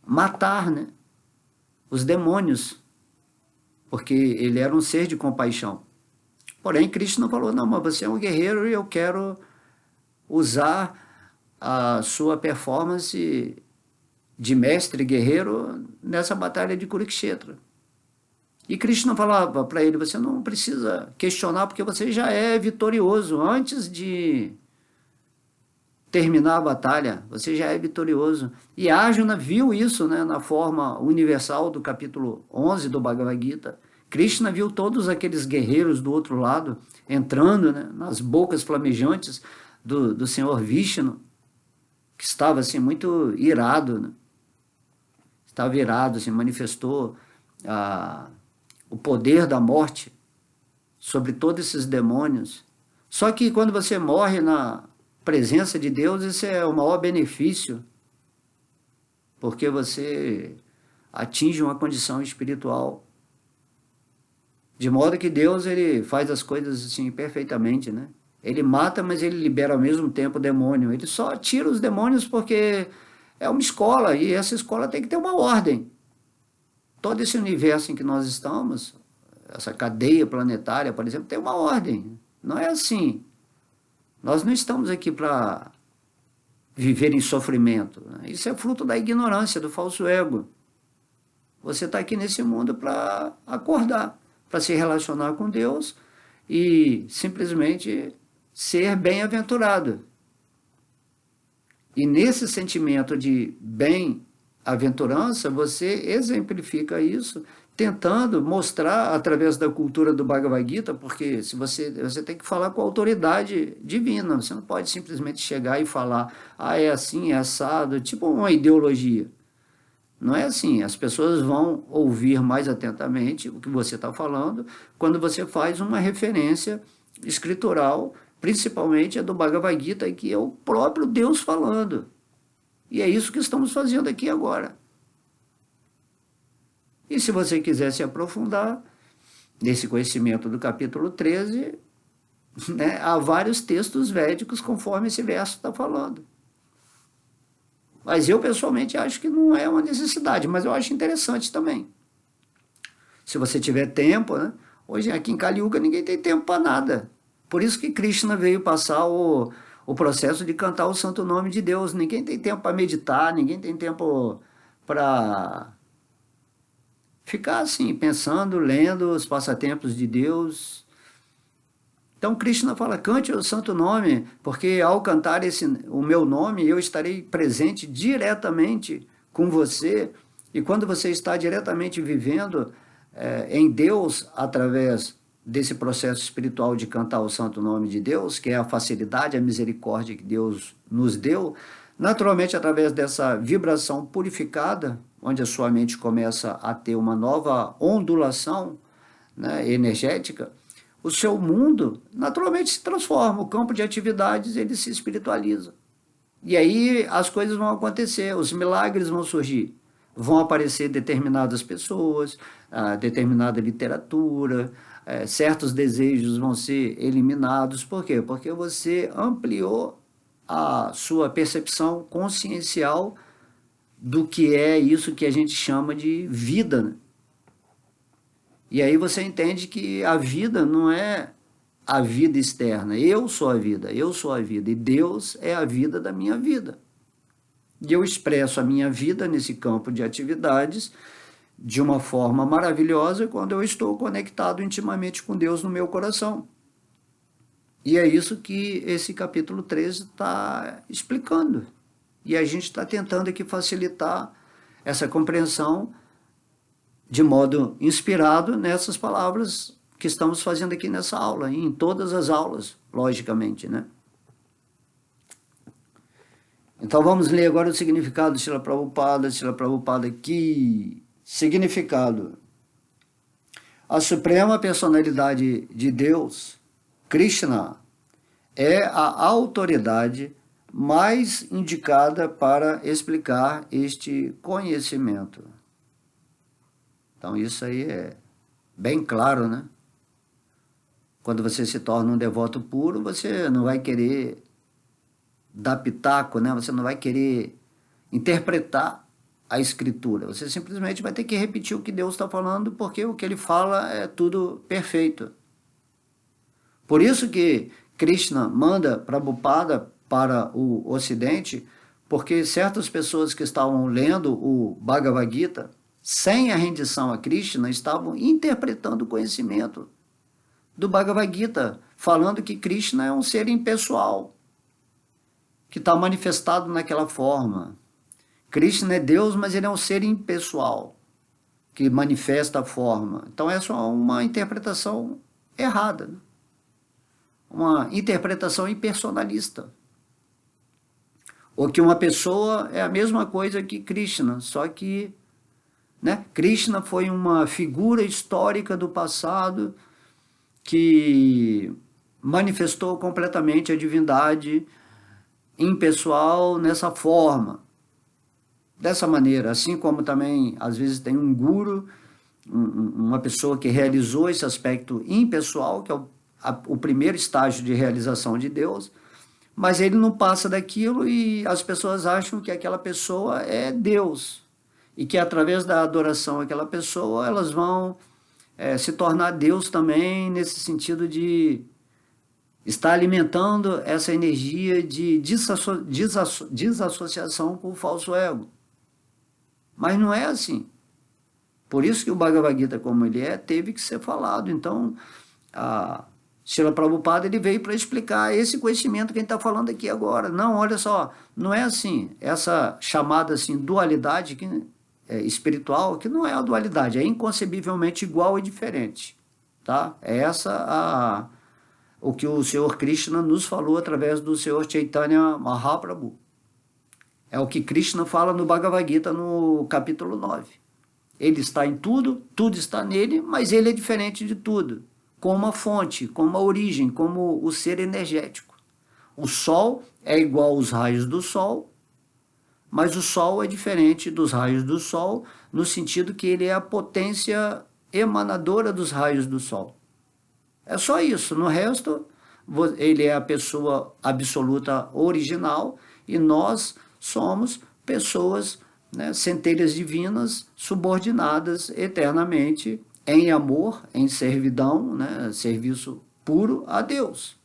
matar, né, os demônios, porque ele era um ser de compaixão. Porém, Krishna falou, não, mas você é um guerreiro e eu quero usar a sua performance de mestre guerreiro nessa batalha de Kurukshetra. E Krishna falava para ele, você não precisa questionar porque você já é vitorioso. Antes de terminar a batalha, você já é vitorioso. E Arjuna viu isso, né, na forma universal do capítulo 11 do Bhagavad Gita. Krishna viu todos aqueles guerreiros do outro lado entrando, né, nas bocas flamejantes do Senhor Vishnu, que estava assim, muito irado, né? Estava irado, se manifestou o poder da morte sobre todos esses demônios. Só que quando você morre na presença de Deus, isso é o maior benefício, porque você atinge uma condição espiritual, de modo que Deus ele faz as coisas assim perfeitamente, né? Ele mata, mas ele libera ao mesmo tempo o demônio. Ele só tira os demônios porque é uma escola, e essa escola tem que ter uma ordem. Todo esse universo em que nós estamos, essa cadeia planetária, por exemplo, tem uma ordem. Não é assim. Nós não estamos aqui para viver em sofrimento, né? Isso é fruto da ignorância, do falso ego. Você está aqui nesse mundo para acordar, para se relacionar com Deus e simplesmente ser bem-aventurado. E nesse sentimento de bem-aventurança, você exemplifica isso, tentando mostrar através da cultura do Bhagavad Gita, porque se você tem que falar com a autoridade divina, você não pode simplesmente chegar e falar, é assim, é assado, tipo uma ideologia. Não é assim, as pessoas vão ouvir mais atentamente o que você está falando quando você faz uma referência escritural, principalmente a do Bhagavad Gita, que é o próprio Deus falando. E é isso que estamos fazendo aqui agora. E se você quiser se aprofundar nesse conhecimento do capítulo 13, né, há vários textos védicos conforme esse verso está falando. Mas eu pessoalmente acho que não é uma necessidade, mas eu acho interessante também. Se você tiver tempo, né? Hoje aqui em Kali Yuga ninguém tem tempo para nada. Por isso que Krishna veio passar o processo de cantar o santo nome de Deus. Ninguém tem tempo para meditar, ninguém tem tempo para ficar assim, pensando, lendo os passatempos de Deus. Então Krishna fala, cante o santo nome, porque ao cantar o meu nome, eu estarei presente diretamente com você, e quando você está diretamente vivendo em Deus, através desse processo espiritual de cantar o santo nome de Deus, que é a facilidade, a misericórdia que Deus nos deu, naturalmente através dessa vibração purificada, onde a sua mente começa a ter uma nova ondulação, né, energética, o seu mundo naturalmente se transforma, o campo de atividades ele se espiritualiza. E aí as coisas vão acontecer, os milagres vão surgir, vão aparecer determinadas pessoas, determinada literatura, certos desejos vão ser eliminados. Por quê? Porque você ampliou a sua percepção consciencial do que é isso que a gente chama de vida, né? E aí você entende que a vida não é a vida externa. Eu sou a vida, eu sou a vida. E Deus é a vida da minha vida. E eu expresso a minha vida nesse campo de atividades de uma forma maravilhosa quando eu estou conectado intimamente com Deus no meu coração. E é isso que esse capítulo 13 está explicando. E a gente está tentando aqui facilitar essa compreensão de modo inspirado nessas palavras que estamos fazendo aqui nessa aula, e em todas as aulas, logicamente, né? Então vamos ler agora o significado de Srila Prabhupada aqui. Significado. A suprema personalidade de Deus, Krishna, é a autoridade mais indicada para explicar este conhecimento. Então isso aí é bem claro, né? Quando você se torna um devoto puro, você não vai querer dar pitaco, né? Você não vai querer interpretar a escritura. Você simplesmente vai ter que repetir o que Deus está falando, porque o que ele fala é tudo perfeito. Por isso que Krishna manda Prabhupada para o Ocidente, porque certas pessoas que estavam lendo o Bhagavad Gita, sem a rendição a Krishna, estavam interpretando o conhecimento do Bhagavad Gita, falando que Krishna é um ser impessoal, que está manifestado naquela forma. Krishna é Deus, mas ele é um ser impessoal, que manifesta a forma. Então essa é uma interpretação errada, né? Uma interpretação impersonalista. Ou que uma pessoa é a mesma coisa que Krishna, só que, né, Krishna foi uma figura histórica do passado que manifestou completamente a divindade impessoal nessa forma, dessa maneira, assim como também às vezes tem um guru, uma pessoa que realizou esse aspecto impessoal, que é o primeiro estágio de realização de Deus, mas ele não passa daquilo e as pessoas acham que aquela pessoa é Deus e que através da adoração àquela pessoa elas vão se tornar Deus também, nesse sentido de estar alimentando essa energia de desassociação com o falso ego. Mas não é assim. Por isso que o Bhagavad Gita, como ele é, teve que ser falado. Então, a Srila Prabhupada ele veio para explicar esse conhecimento que a gente está falando aqui agora. Não, olha só, não é assim. Essa chamada assim, dualidade espiritual, que não é a dualidade, é inconcebivelmente igual e diferente. Tá? É essa o que o Senhor Krishna nos falou através do Senhor Chaitanya Mahaprabhu. É o que Krishna fala no Bhagavad Gita, no capítulo 9. Ele está em tudo, tudo está nele, mas ele é diferente de tudo, como a fonte, como a origem, como o ser energético. O Sol é igual aos raios do Sol, mas o Sol é diferente dos raios do Sol, no sentido que ele é a potência emanadora dos raios do Sol. É só isso. No resto, ele é a pessoa absoluta original e nós somos pessoas, né, centelhas divinas subordinadas eternamente em amor, em servidão, né, serviço puro a Deus.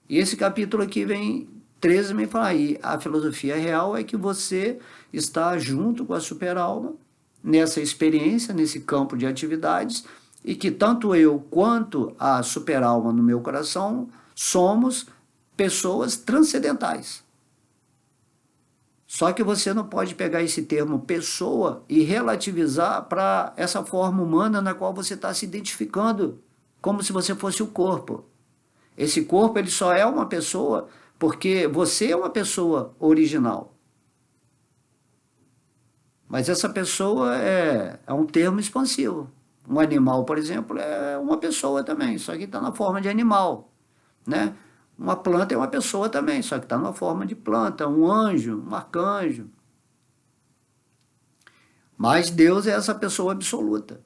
E esse capítulo aqui vem 13 me fala aí, a filosofia real é que você está junto com a superalma nessa experiência, nesse campo de atividades, e que tanto eu quanto a superalma no meu coração somos pessoas transcendentais. Só que você não pode pegar esse termo pessoa e relativizar para essa forma humana na qual você está se identificando como se você fosse o corpo. Esse corpo ele só é uma pessoa porque você é uma pessoa original. Mas essa pessoa é um termo expansivo. Um animal, por exemplo, é uma pessoa também, só que está na forma de animal, né? Uma planta é uma pessoa também, só que está na forma de planta. Um anjo, um arcanjo. Mas Deus é essa pessoa absoluta.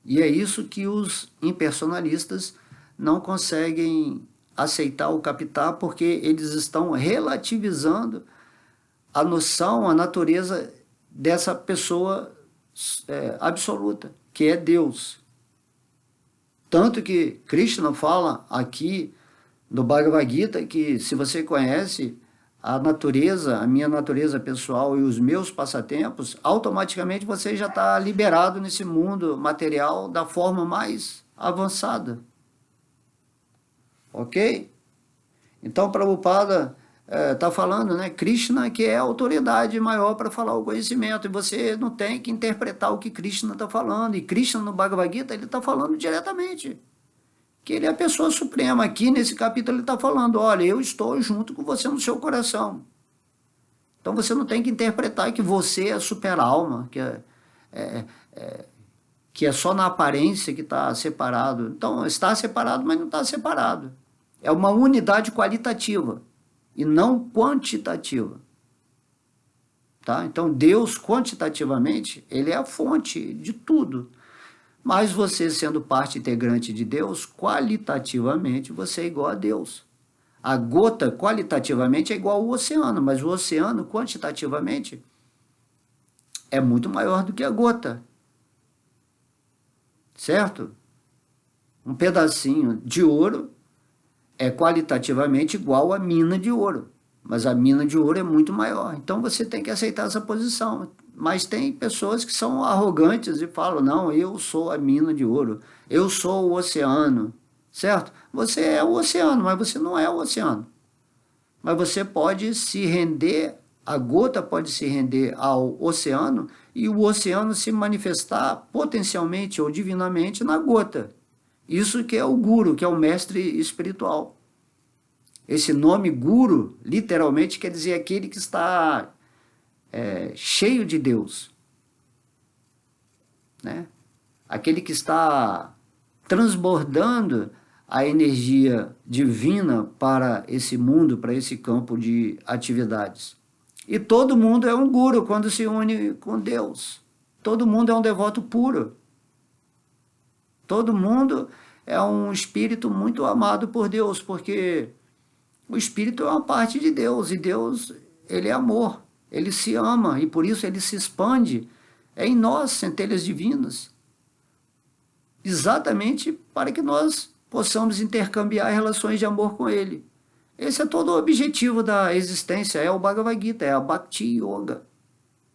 E é isso que os impersonalistas não conseguem aceitar ou captar, porque eles estão relativizando a noção, a natureza dessa pessoa absoluta, que é Deus. Tanto que Krishna fala aqui no Bhagavad Gita que se você conhece a natureza, a minha natureza pessoal e os meus passatempos, automaticamente você já está liberado nesse mundo material da forma mais avançada. Ok? Então, Prabhupada está falando, né? Krishna que é a autoridade maior para falar o conhecimento, e você não tem que interpretar o que Krishna está falando, e Krishna no Bhagavad Gita ele está falando diretamente, que ele é a pessoa suprema. Aqui nesse capítulo ele está falando, olha, eu estou junto com você no seu coração. Então você não tem que interpretar que você é a super-alma, que é só na aparência que está separado. Então está separado, mas não está separado. É uma unidade qualitativa e não quantitativa. Tá? Então Deus, quantitativamente, ele é a fonte de tudo. Mas você, sendo parte integrante de Deus, qualitativamente você é igual a Deus. A gota, qualitativamente, é igual ao oceano, mas o oceano, quantitativamente, é muito maior do que a gota. Certo? Um pedacinho de ouro é qualitativamente igual à mina de ouro, mas a mina de ouro é muito maior. Então você tem que aceitar essa posição. Mas tem pessoas que são arrogantes e falam, não, eu sou a mina de ouro, eu sou o oceano, certo? Você é o oceano, mas você não é o oceano. Mas você pode se render, a gota pode se render ao oceano e o oceano se manifestar potencialmente ou divinamente na gota. Isso que é o guru, que é o mestre espiritual. Esse nome guru, literalmente, quer dizer aquele que está cheio de Deus, né? Aquele que está transbordando a energia divina para esse mundo, para esse campo de atividades. E todo mundo é um guru quando se une com Deus. Todo mundo é um devoto puro. Todo mundo é um espírito muito amado por Deus, porque o espírito é uma parte de Deus, e Deus, ele é amor, ele se ama, e por isso ele se expande em nós, centelhas divinas, exatamente para que nós possamos intercambiar relações de amor com ele. Esse é todo o objetivo da existência, é o Bhagavad Gita, é a Bhakti Yoga,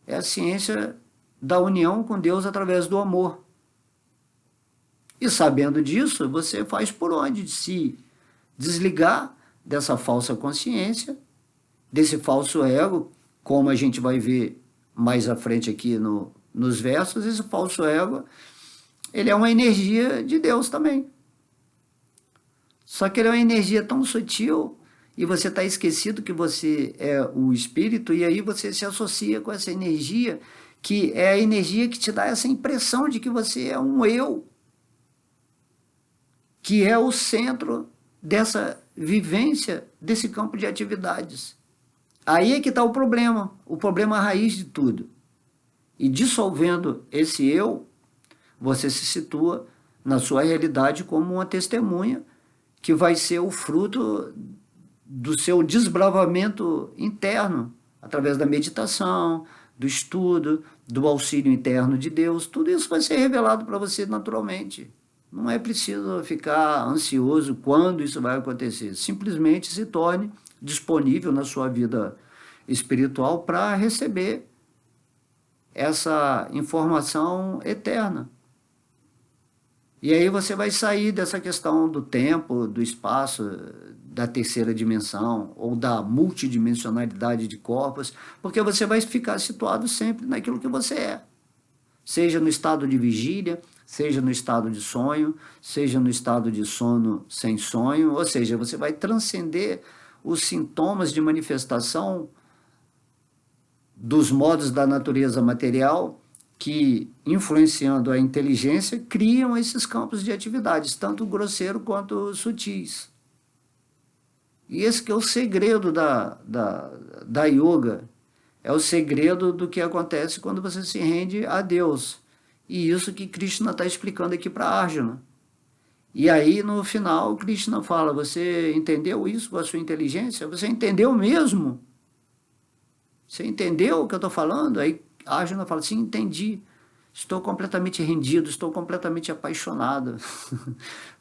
é a ciência da união com Deus através do amor. E sabendo disso, você faz por onde de se desligar dessa falsa consciência, desse falso ego, como a gente vai ver mais à frente aqui nos versos. Esse falso ego, ele é uma energia de Deus também. Só que ele é uma energia tão sutil e você está esquecido que você é o espírito, e aí você se associa com essa energia, que é a energia que te dá essa impressão de que você é um eu, que é o centro dessa vivência, desse campo de atividades. Aí é que está o problema raiz de tudo. E dissolvendo esse eu, você se situa na sua realidade como uma testemunha que vai ser o fruto do seu desbravamento interno, através da meditação, do estudo, do auxílio interno de Deus. Tudo isso vai ser revelado para você naturalmente. Não é preciso ficar ansioso quando isso vai acontecer. Simplesmente se torne disponível na sua vida espiritual para receber essa informação eterna. E aí você vai sair dessa questão do tempo, do espaço, da terceira dimensão ou da multidimensionalidade de corpos, porque você vai ficar situado sempre naquilo que você é. seja no estado de vigília, seja no estado de sonho, seja no estado de sono sem sonho, ou seja, você vai transcender os sintomas de manifestação dos modos da natureza material que, influenciando a inteligência, criam esses campos de atividades, tanto grosseiro quanto sutis. E esse que é o segredo da yoga, é o segredo do que acontece quando você se rende a Deus. E isso que Krishna está explicando aqui para Arjuna. E aí, no final, Krishna fala, você entendeu isso com a sua inteligência? Você entendeu mesmo? Você entendeu o que eu estou falando? Aí Arjuna fala, sim, entendi. Estou completamente rendido, estou completamente apaixonado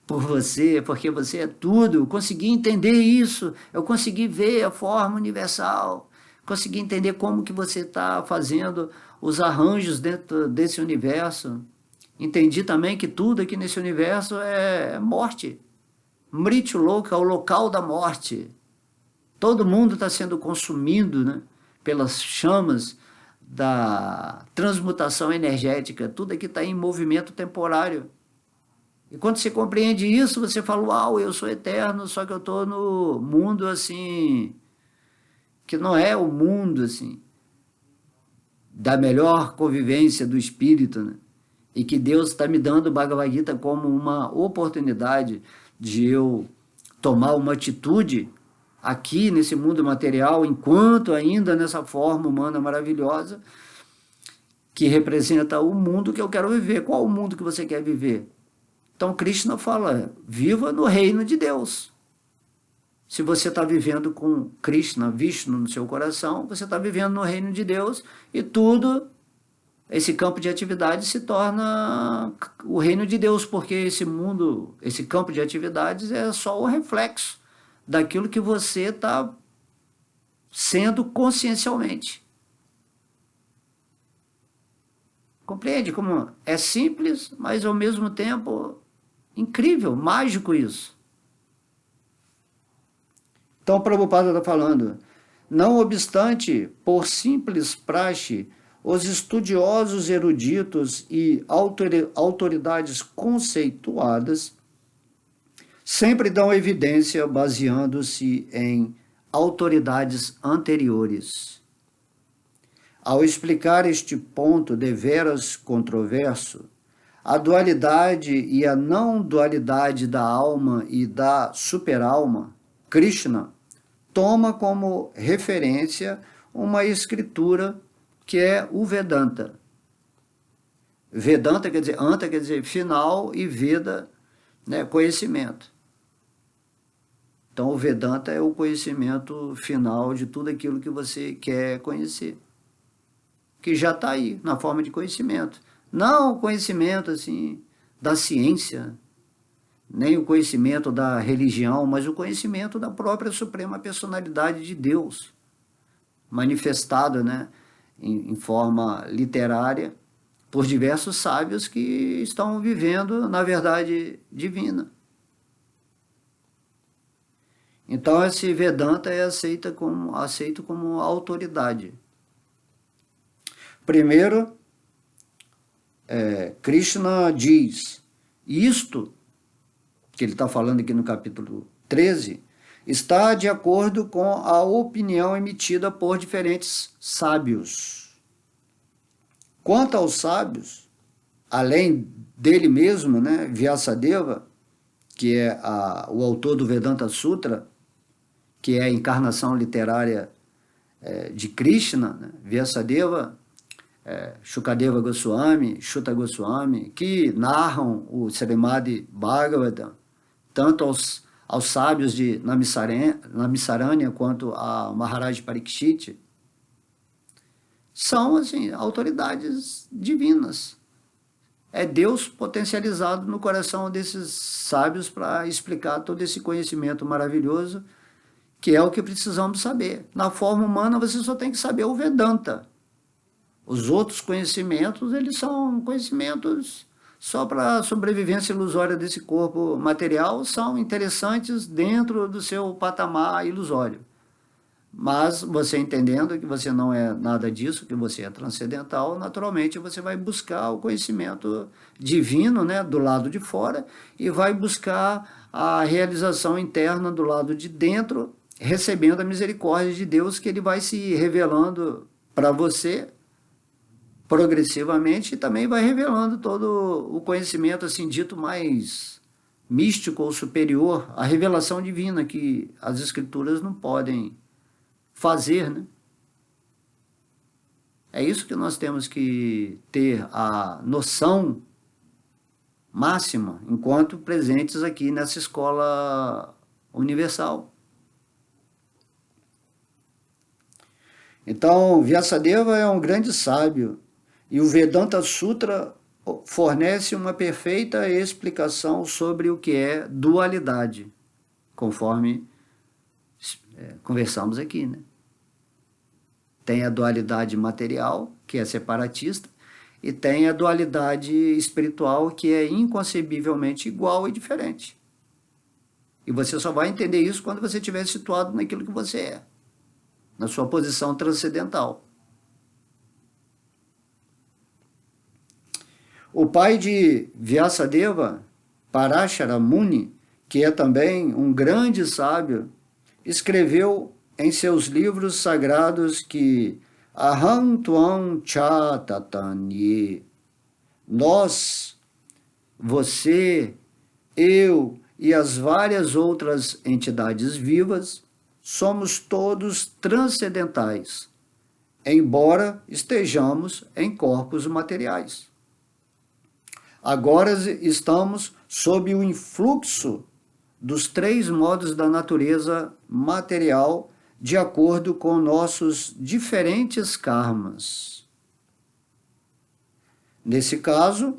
por você, porque você é tudo. Eu consegui entender isso, eu consegui ver a forma universal, consegui entender como que você está fazendo os arranjos dentro desse universo. Entendi também que tudo aqui nesse universo é morte. Mrityuloka é o local da morte. Todo mundo está sendo consumido, né, pelas chamas da transmutação energética. Tudo aqui está em movimento temporário. E quando você compreende isso, você fala, uau, eu sou eterno, só que eu estou no mundo assim, que não é o mundo assim, da melhor convivência do espírito, né? E que Deus está me dando o Bhagavad Gita como uma oportunidade de eu tomar uma atitude aqui nesse mundo material, enquanto ainda nessa forma humana maravilhosa, que representa o mundo que eu quero viver. Qual o mundo que você quer viver? Então Krishna fala, viva no reino de Deus. Se você está vivendo com Krishna, Vishnu no seu coração, você está vivendo no reino de Deus e tudo, esse campo de atividade se torna o reino de Deus, porque esse mundo, esse campo de atividades é só o reflexo daquilo que você está sendo consciencialmente. Compreende como é simples, mas ao mesmo tempo incrível, mágico isso. Então, Prabhupada está falando, não obstante, por simples praxe, os estudiosos eruditos e autoridades conceituadas sempre dão evidência baseando-se em autoridades anteriores. Ao explicar este ponto deveras controverso, a dualidade e a não dualidade da alma e da superalma, Krishna toma como referência uma escritura que é o Vedanta. Vedanta quer dizer, Anta quer dizer final e Veda, né, conhecimento. Então o Vedanta é o conhecimento final de tudo aquilo que você quer conhecer, que já está aí, na forma de conhecimento. Não o conhecimento assim, da ciência, nem o conhecimento da religião, mas o conhecimento da própria Suprema Personalidade de Deus, manifestado, né, em forma literária por diversos sábios que estão vivendo na verdade divina. Então esse Vedanta é aceito como autoridade. Primeiro, Krishna diz, isto que ele está falando aqui no capítulo 13, está de acordo com a opinião emitida por diferentes sábios. Quanto aos sábios, além dele mesmo, né, Vyasadeva, que é o autor do Vedanta Sutra, que é a encarnação literária de Krishna, né, Vyasadeva, Shukadeva Goswami, Shuta Goswami, que narram o Srimad Bhagavatam, tanto aos sábios de Namisaranya quanto a Maharaj Parikshit, são assim, autoridades divinas. É Deus potencializado no coração desses sábios para explicar todo esse conhecimento maravilhoso, que é o que precisamos saber. Na forma humana, você só tem que saber o Vedanta. Os outros conhecimentos, eles são conhecimentos só para a sobrevivência ilusória desse corpo material, são interessantes dentro do seu patamar ilusório. Mas você entendendo que você não é nada disso, que você é transcendental, naturalmente você vai buscar o conhecimento divino, né, do lado de fora, e vai buscar a realização interna do lado de dentro, recebendo a misericórdia de Deus, que ele vai se revelando para você progressivamente, e também vai revelando todo o conhecimento assim dito mais místico ou superior, a revelação divina que as escrituras não podem fazer, né? É isso que nós temos que ter a noção máxima enquanto presentes aqui nessa escola universal. Então, Vyasadeva é um grande sábio e o Vedanta Sutra fornece uma perfeita explicação sobre o que é dualidade, conforme conversamos aqui, né? Tem a dualidade material, que é separatista, e tem a dualidade espiritual, que é inconcebivelmente igual e diferente. E você só vai entender isso quando você estiver situado naquilo que você é, na sua posição transcendental. O pai de Vyasadeva, Parashara Muni, que é também um grande sábio, escreveu em seus livros sagrados que Aham Tuam Cha Tatanye, nós, você, eu e as várias outras entidades vivas somos todos transcendentais, embora estejamos em corpos materiais. Agora estamos sob o influxo dos três modos da natureza material, de acordo com nossos diferentes karmas. Nesse caso,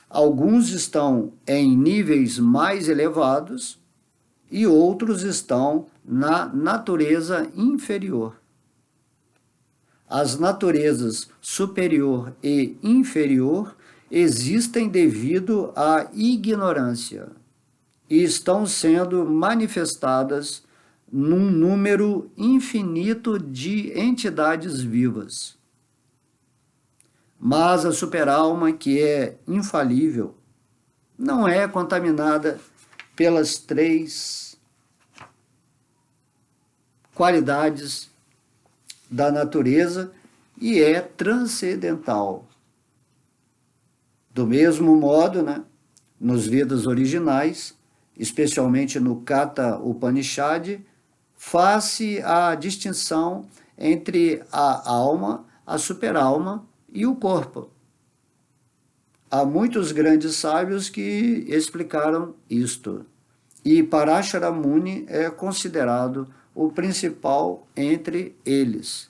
alguns estão em níveis mais elevados e outros estão na natureza inferior. As naturezas superior e inferior existem devido à ignorância e estão sendo manifestadas num número infinito de entidades vivas. Mas a superalma, que é infalível, não é contaminada pelas três qualidades da natureza e é transcendental. Do mesmo modo, né, nos Vedas originais, especialmente no Katha Upanishad, faz-se a distinção entre a alma, a superalma e o corpo. Há muitos grandes sábios que explicaram isto, e Parashara Muni é considerado o principal entre eles.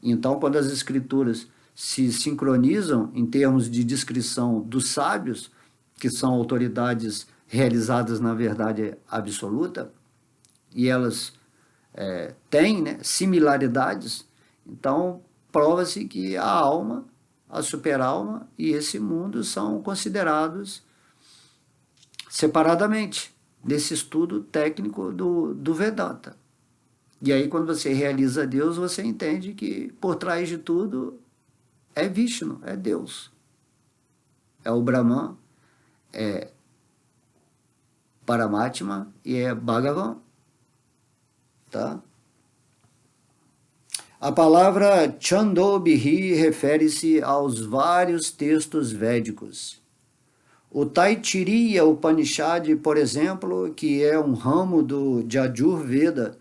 Então, quando as escrituras se sincronizam em termos de descrição dos sábios, que são autoridades realizadas na verdade absoluta, e elas têm, né, similaridades, então prova-se que a alma, a superalma e esse mundo são considerados separadamente nesse estudo técnico do Vedanta. E aí, quando você realiza Deus, você entende que por trás de tudo é Vishnu, é Deus. É o Brahman, é Paramatma e é Bhagavan. Tá? A palavra Chandobhi refere-se aos vários textos védicos. O Taittiriya Upanishad, por exemplo, que é um ramo do Yajur-veda,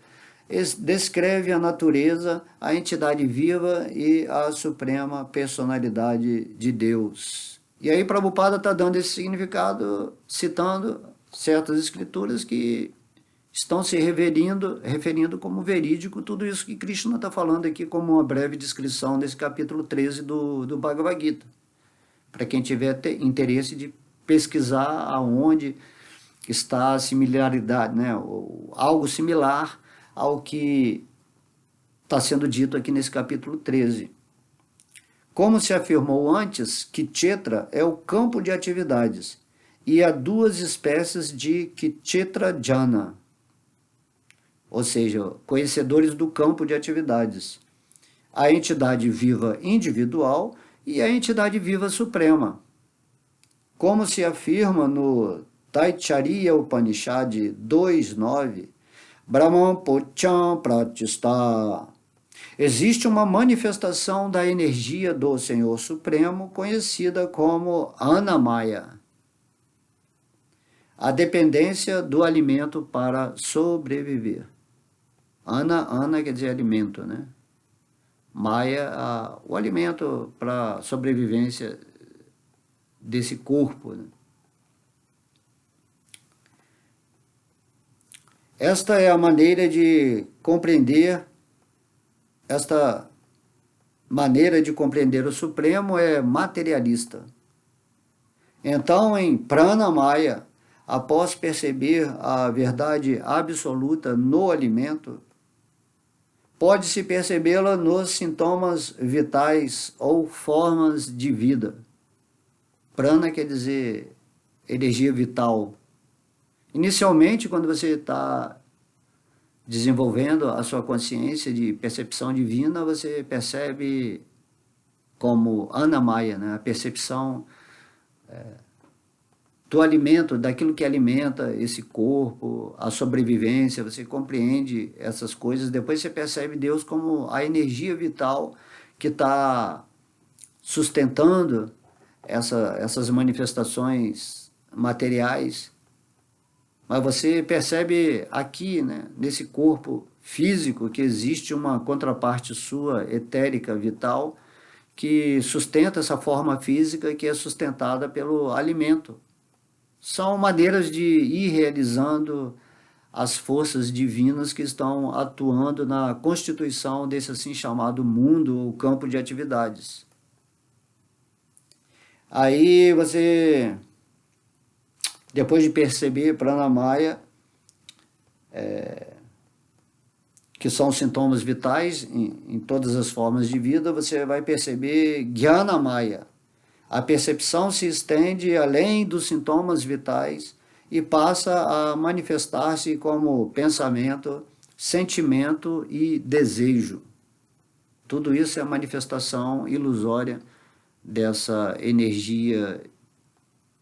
descreve a natureza, a entidade viva e a suprema personalidade de Deus. E aí Prabhupada está dando esse significado, citando certas escrituras que estão se referindo como verídico tudo isso que Krishna está falando aqui como uma breve descrição nesse capítulo 13 do Bhagavad Gita. Para quem tiver interesse de pesquisar aonde está a similaridade, né? Ou algo similar ao que está sendo dito aqui nesse capítulo 13. Como se afirmou antes, Kshetra é o campo de atividades, e há duas espécies de Kshetra Jana. ou seja, conhecedores do campo de atividades, a entidade viva individual e a entidade viva suprema. Como se afirma no Taittiriya Upanishad 2.9, Brahman Pocham Pratistha. Existe uma manifestação da energia do Senhor Supremo, conhecida como Annamaya, a dependência do alimento para sobreviver. Ana quer dizer alimento, né? Maya, o alimento para sobrevivência desse corpo, né? Esta é a maneira de compreender, esta maneira de compreender o Supremo é materialista. Então, em Pranamaya, após perceber a verdade absoluta no alimento, pode-se percebê-la nos sintomas vitais ou formas de vida. Prana quer dizer energia vital. Inicialmente, quando você está desenvolvendo a sua consciência de percepção divina, você percebe como Annamaya, né? A percepção do alimento, daquilo que alimenta esse corpo, a sobrevivência, você compreende essas coisas, depois você percebe Deus como a energia vital que está sustentando essas manifestações materiais. Mas você percebe aqui, né, nesse corpo físico, que existe uma contraparte sua, etérica, vital, que sustenta essa forma física que é sustentada pelo alimento. São maneiras de ir realizando as forças divinas que estão atuando na constituição desse assim chamado mundo, ou campo de atividades. Aí você, depois de perceber Pranamaya, que são sintomas vitais em todas as formas de vida, você vai perceber Jnanamaya. A percepção se estende além dos sintomas vitais e passa a manifestar-se como pensamento, sentimento e desejo. Tudo isso é a manifestação ilusória dessa energia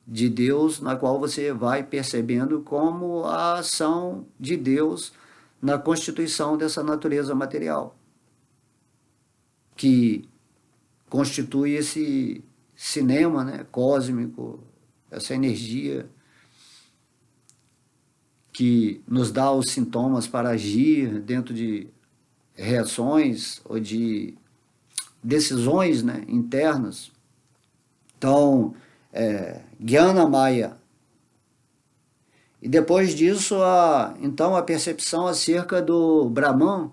de Deus, na qual você vai percebendo como a ação de Deus na constituição dessa natureza material, que constitui esse cinema, né, cósmico, essa energia que nos dá os sintomas para agir dentro de reações ou de decisões, né, internas. Então, Jnanamaya. E depois disso, então a percepção acerca do Brahman,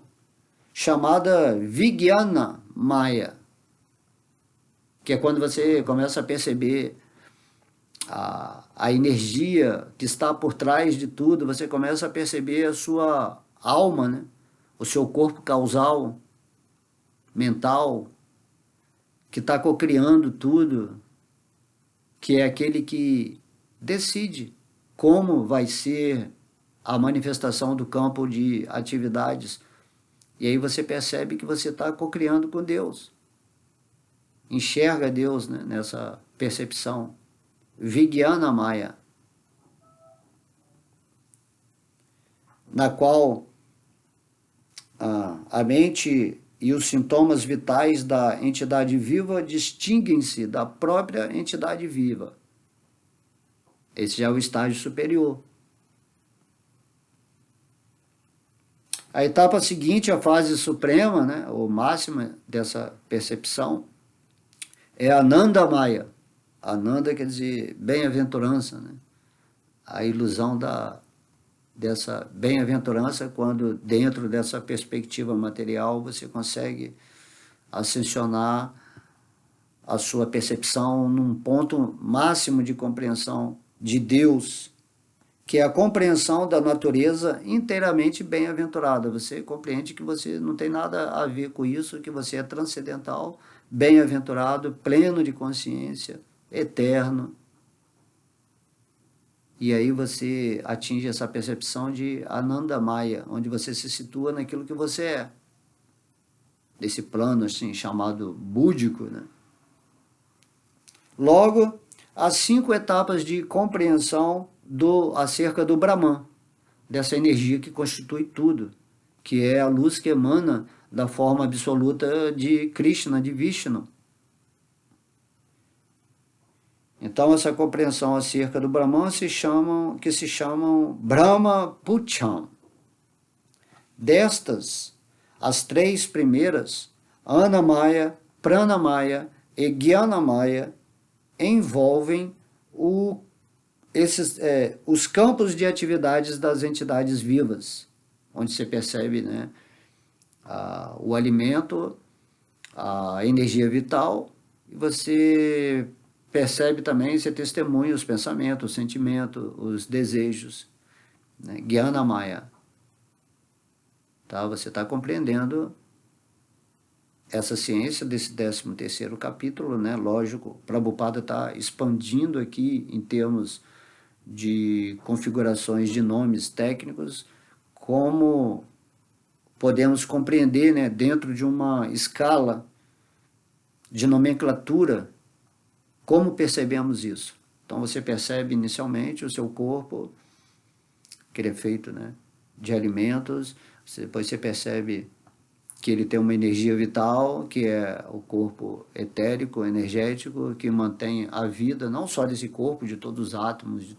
chamada Vijnana Maya, que é quando você começa a perceber a energia que está por trás de tudo, você começa a perceber a sua alma, né? O seu corpo causal, mental, que está cocriando tudo, que é aquele que decide como vai ser a manifestação do campo de atividades. E aí você percebe que você está cocriando com Deus. Enxerga Deus, né, nessa percepção. Vijnana Maya, na qual a mente e os sintomas vitais da entidade viva distinguem-se da própria entidade viva. Esse já é o estágio superior. A etapa seguinte, a fase suprema, né, ou máxima dessa percepção, é Ananda Maya. Ananda quer dizer bem-aventurança, né? A ilusão dessa bem-aventurança, quando dentro dessa perspectiva material você consegue ascensionar a sua percepção num ponto máximo de compreensão de Deus, que é a compreensão da natureza inteiramente bem-aventurada. Você compreende que você não tem nada a ver com isso, que você é transcendental, bem-aventurado, pleno de consciência, eterno E aí você atinge essa percepção de Anandamaya, onde você se situa naquilo que você é. Desse plano assim, chamado búdico, né? Logo, as 5 etapas de compreensão acerca do Brahman, dessa energia que constitui tudo, que é a luz que emana da forma absoluta de Krishna, de Vishnu. Então, essa compreensão acerca do Brahman se chamam Brahma Pucham. Destas, as 3 primeiras, Annamaya, Pranamaya e Gyanamaya, envolvem os campos de atividades das entidades vivas, onde você percebe, né, o alimento, a energia vital, e você percebe também, você testemunha os pensamentos, os sentimentos, os desejos, né? Gyanamaya. Tá? Você está compreendendo essa ciência desse 13º capítulo, né? Lógico, Prabhupada está expandindo aqui em termos de configurações de nomes técnicos, como podemos compreender, né, dentro de uma escala de nomenclatura, como percebemos isso. Então você percebe inicialmente o seu corpo, que ele é feito, né, de alimentos, depois você percebe que ele tem uma energia vital, que é o corpo etérico, energético, que mantém a vida, não só desse corpo, de todos os átomos, de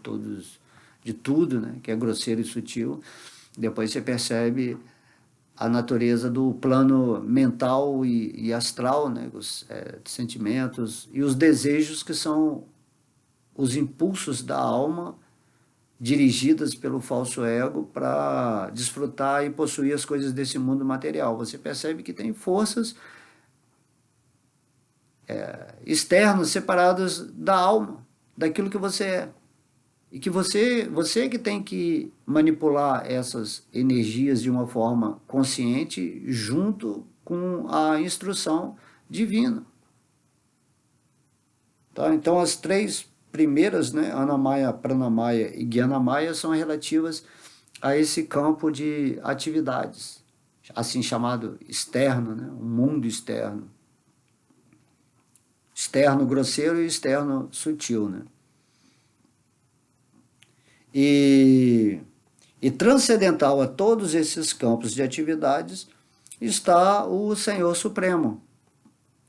tudo, né, que é grosseiro e sutil. Depois você percebe a natureza do plano mental e astral, né, os sentimentos e os desejos, que são os impulsos da alma dirigidas pelo falso ego para desfrutar e possuir as coisas desse mundo material. Você percebe que tem forças externas separadas da alma, daquilo que você é. E que você que tem que manipular essas energias de uma forma consciente junto com a instrução divina. Tá? Então, as 3 primeiras, né, Annamaya, Pranamaya e Gyanamaya, são relativas a esse campo de atividades, assim chamado externo, né, um mundo externo. Externo grosseiro e externo sutil, né? E transcendental a todos esses campos de atividades está o Senhor Supremo,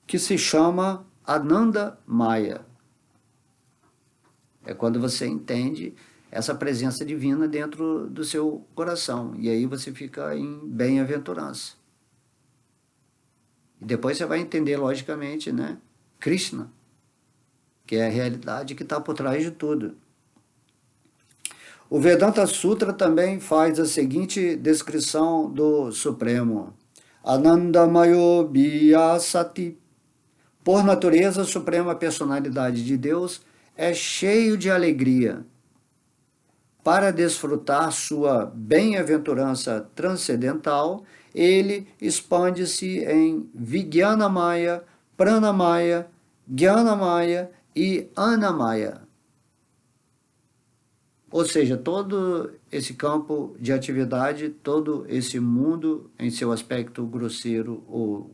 que se chama Ananda Maya. É quando você entende essa presença divina dentro do seu coração. E aí você fica em bem-aventurança. E depois você vai entender, logicamente, né, Krishna, que é a realidade que está por trás de tudo. O Vedanta Sutra também faz a seguinte descrição do Supremo. Anandamayo Vyasati. Por natureza, a Suprema Personalidade de Deus é cheio de alegria. Para desfrutar sua bem-aventurança transcendental, ele expande-se em Vijnanamaya, Pranamaya, Gyanamaya e Annamaya. Ou seja, todo esse campo de atividade, todo esse mundo em seu aspecto grosseiro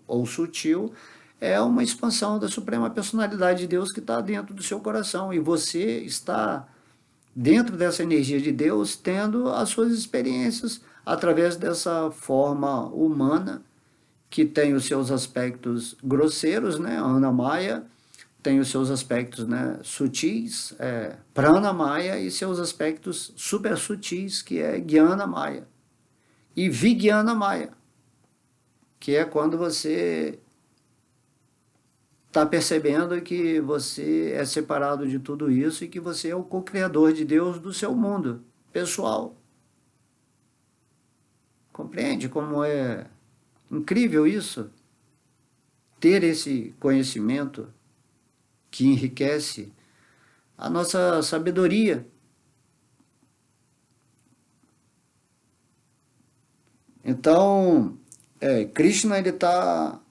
ou sutil, é uma expansão da Suprema Personalidade de Deus que está dentro do seu coração. E você está dentro dessa energia de Deus, tendo as suas experiências através dessa forma humana, que tem os seus aspectos grosseiros, né? Annamaya, tem os seus aspectos, né, sutis, Pranamaya, e seus aspectos super sutis, que é Gyanamaya. E Vijnanamaya, que é quando você está percebendo que você é separado de tudo isso e que você é o co-criador de Deus do seu mundo pessoal. Compreende como é incrível isso? Ter esse conhecimento que enriquece a nossa sabedoria. Então, Krishna está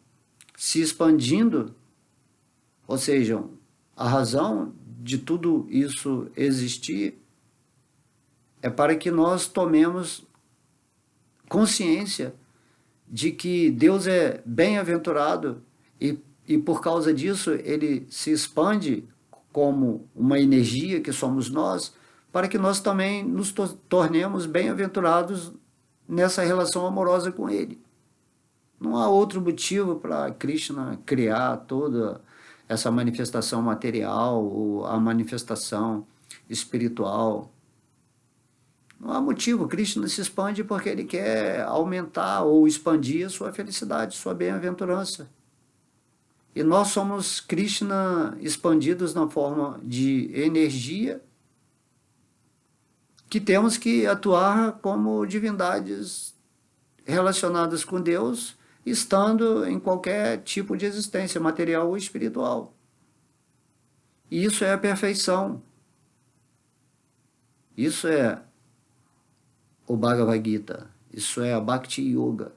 se expandindo, ou seja, a razão de tudo isso existir é para que nós tomemos consciência de que Deus é bem-aventurado e por causa disso ele se expande como uma energia que somos nós, para que nós também nos tornemos bem-aventurados nessa relação amorosa com Ele. Não há outro motivo para Krishna criar toda essa manifestação material ou a manifestação espiritual. Não há motivo. Krishna se expande porque ele quer aumentar ou expandir a sua felicidade, sua bem-aventurança. E nós somos Krishna expandidos na forma de energia, que temos que atuar como divindades relacionadas com Deus, estando em qualquer tipo de existência, material ou espiritual. E isso é a perfeição. Isso é o Bhagavad Gita. Isso é a Bhakti Yoga.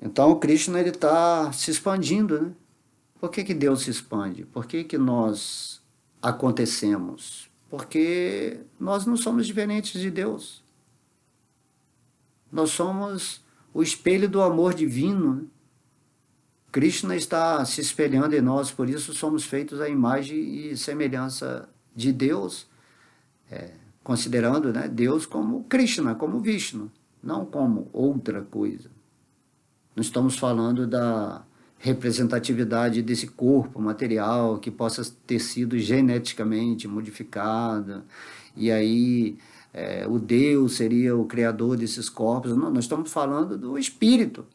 Então, o Krishna está se expandindo, né? Por que Deus se expande? Por que nós acontecemos? Porque nós não somos diferentes de Deus. Nós somos o espelho do amor divino, né? Krishna está se espelhando em nós, por isso somos feitos à imagem e semelhança de Deus, considerando, né, Deus como Krishna, como Vishnu, não como outra coisa. Não estamos falando da representatividade desse corpo material que possa ter sido geneticamente modificado, e aí o Deus seria o criador desses corpos. Não, nós estamos falando do espírito,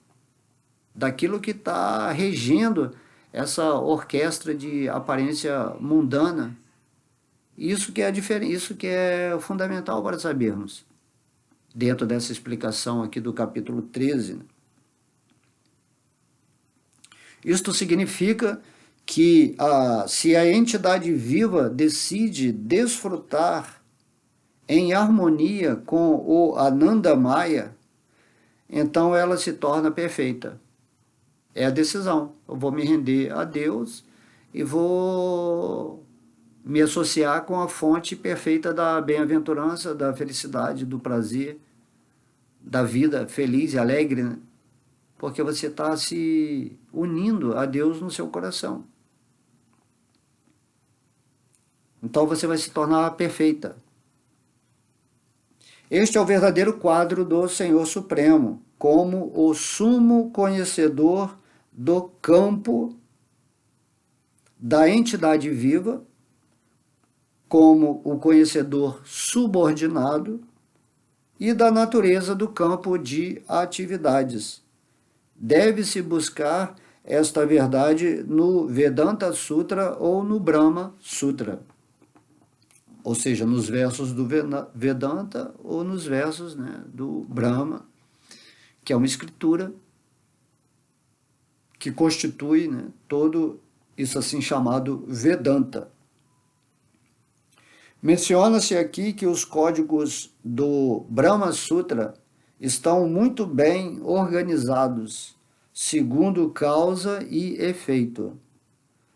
daquilo que está regendo essa orquestra de aparência mundana. Isso que é isso que é fundamental para sabermos, dentro dessa explicação aqui do capítulo 13, né? Isto significa que se a entidade viva decide desfrutar em harmonia com o Anandamaya, então ela se torna perfeita. É a decisão. Eu vou me render a Deus e vou me associar com a fonte perfeita da bem-aventurança, da felicidade, do prazer, da vida feliz e alegre, né? Porque você está se unindo a Deus no seu coração. Então você vai se tornar perfeita. Este é o verdadeiro quadro do Senhor Supremo, como o sumo conhecedor do campo da entidade viva, como o conhecedor subordinado e da natureza do campo de atividades. Deve-se buscar esta verdade no Vedanta Sutra ou no Brahma Sutra, ou seja, nos versos do Vedanta ou nos versos, né, do Brahma, que é uma escritura que constitui, né, todo isso assim chamado Vedanta. Menciona-se aqui que os códigos do Brahma Sutra estão muito bem organizados, segundo causa e efeito.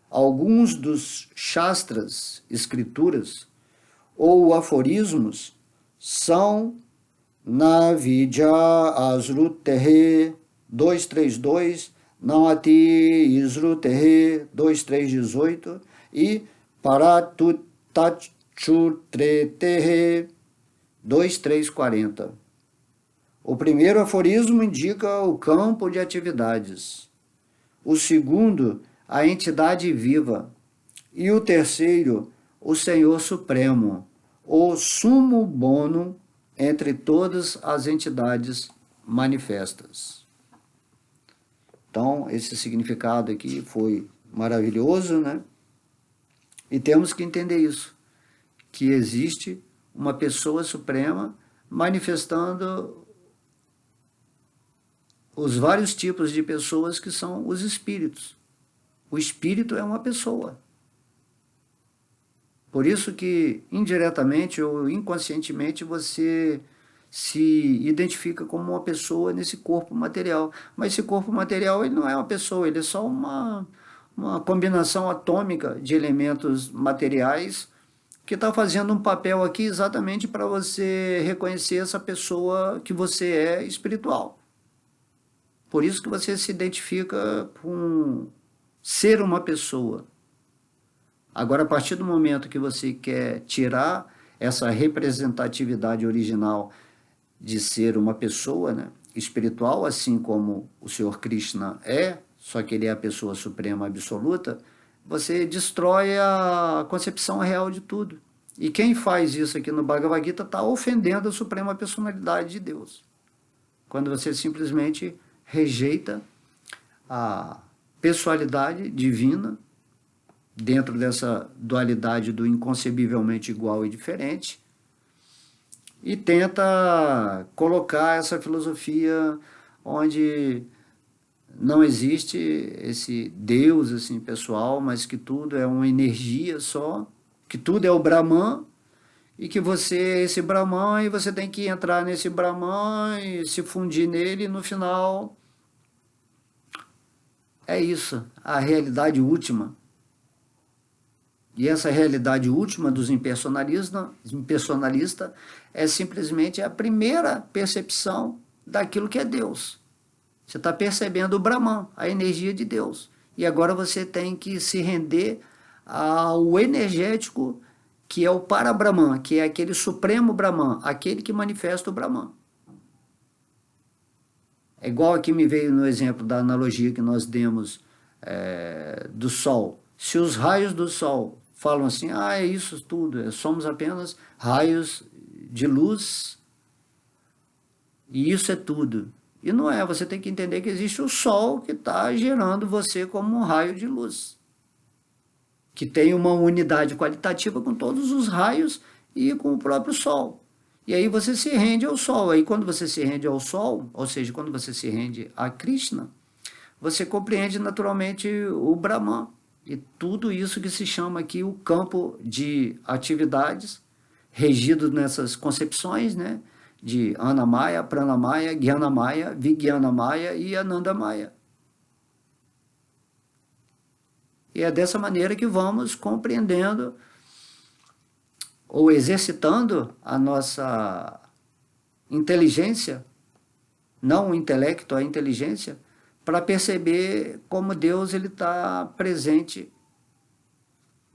Alguns dos shastras, escrituras, ou aforismos, são Navidya Asrutehe 232, Namati Isrutehe 2318 e Paratutachutretehe 2340. O primeiro aforismo indica o campo de atividades, o segundo, a entidade viva, e o terceiro, o Senhor Supremo, o sumo bono entre todas as entidades manifestas. Então, esse significado aqui foi maravilhoso, né? E temos que entender isso, que existe uma pessoa suprema manifestando os vários tipos de pessoas que são os espíritos. O espírito é uma pessoa. Por isso que, indiretamente ou inconscientemente, você se identifica como uma pessoa nesse corpo material. Mas esse corpo material ele não é uma pessoa, ele é só uma combinação atômica de elementos materiais que está fazendo um papel aqui exatamente para você reconhecer essa pessoa que você é espiritual. Por isso que você se identifica com ser uma pessoa. Agora, a partir do momento que você quer tirar essa representatividade original de ser uma pessoa, né, espiritual, assim como o Senhor Krishna é, só que ele é a pessoa suprema absoluta, você destrói a concepção real de tudo. E quem faz isso aqui no Bhagavad Gita está ofendendo a suprema personalidade de Deus. Quando você simplesmente rejeita a pessoalidade divina dentro dessa dualidade do inconcebivelmente igual e diferente, e tenta colocar essa filosofia onde não existe esse Deus assim pessoal, mas que tudo é uma energia só, que tudo é o Brahman, e que você é esse Brahman e você tem que entrar nesse Brahman e se fundir nele, e no final é isso, a realidade última. E essa realidade última dos impersonalistas é simplesmente a primeira percepção daquilo que é Deus. Você está percebendo o Brahman, a energia de Deus. E agora você tem que se render ao energético que é o para-Brahman, que é aquele supremo Brahman, aquele que manifesta o Brahman. É igual aqui me veio no exemplo da analogia que nós demos do Sol. Se os raios do Sol falam assim, é isso tudo, somos apenas raios de luz e isso é tudo. E não é, você tem que entender que existe o Sol que está gerando você como um raio de luz, que tem uma unidade qualitativa com todos os raios e com o próprio Sol. E aí você se rende ao Sol. Aí quando você se rende ao Sol, ou seja, quando você se rende a Krishna, você compreende naturalmente o Brahman. E tudo isso que se chama aqui o campo de atividades, regido nessas concepções, né, de Annamaya, Pranamaya, Gyanamaya, Vijnanamaya e Anandamaya. E é dessa maneira que vamos compreendendo ou exercitando a nossa inteligência, não o intelecto, a inteligência, para perceber como Deus está presente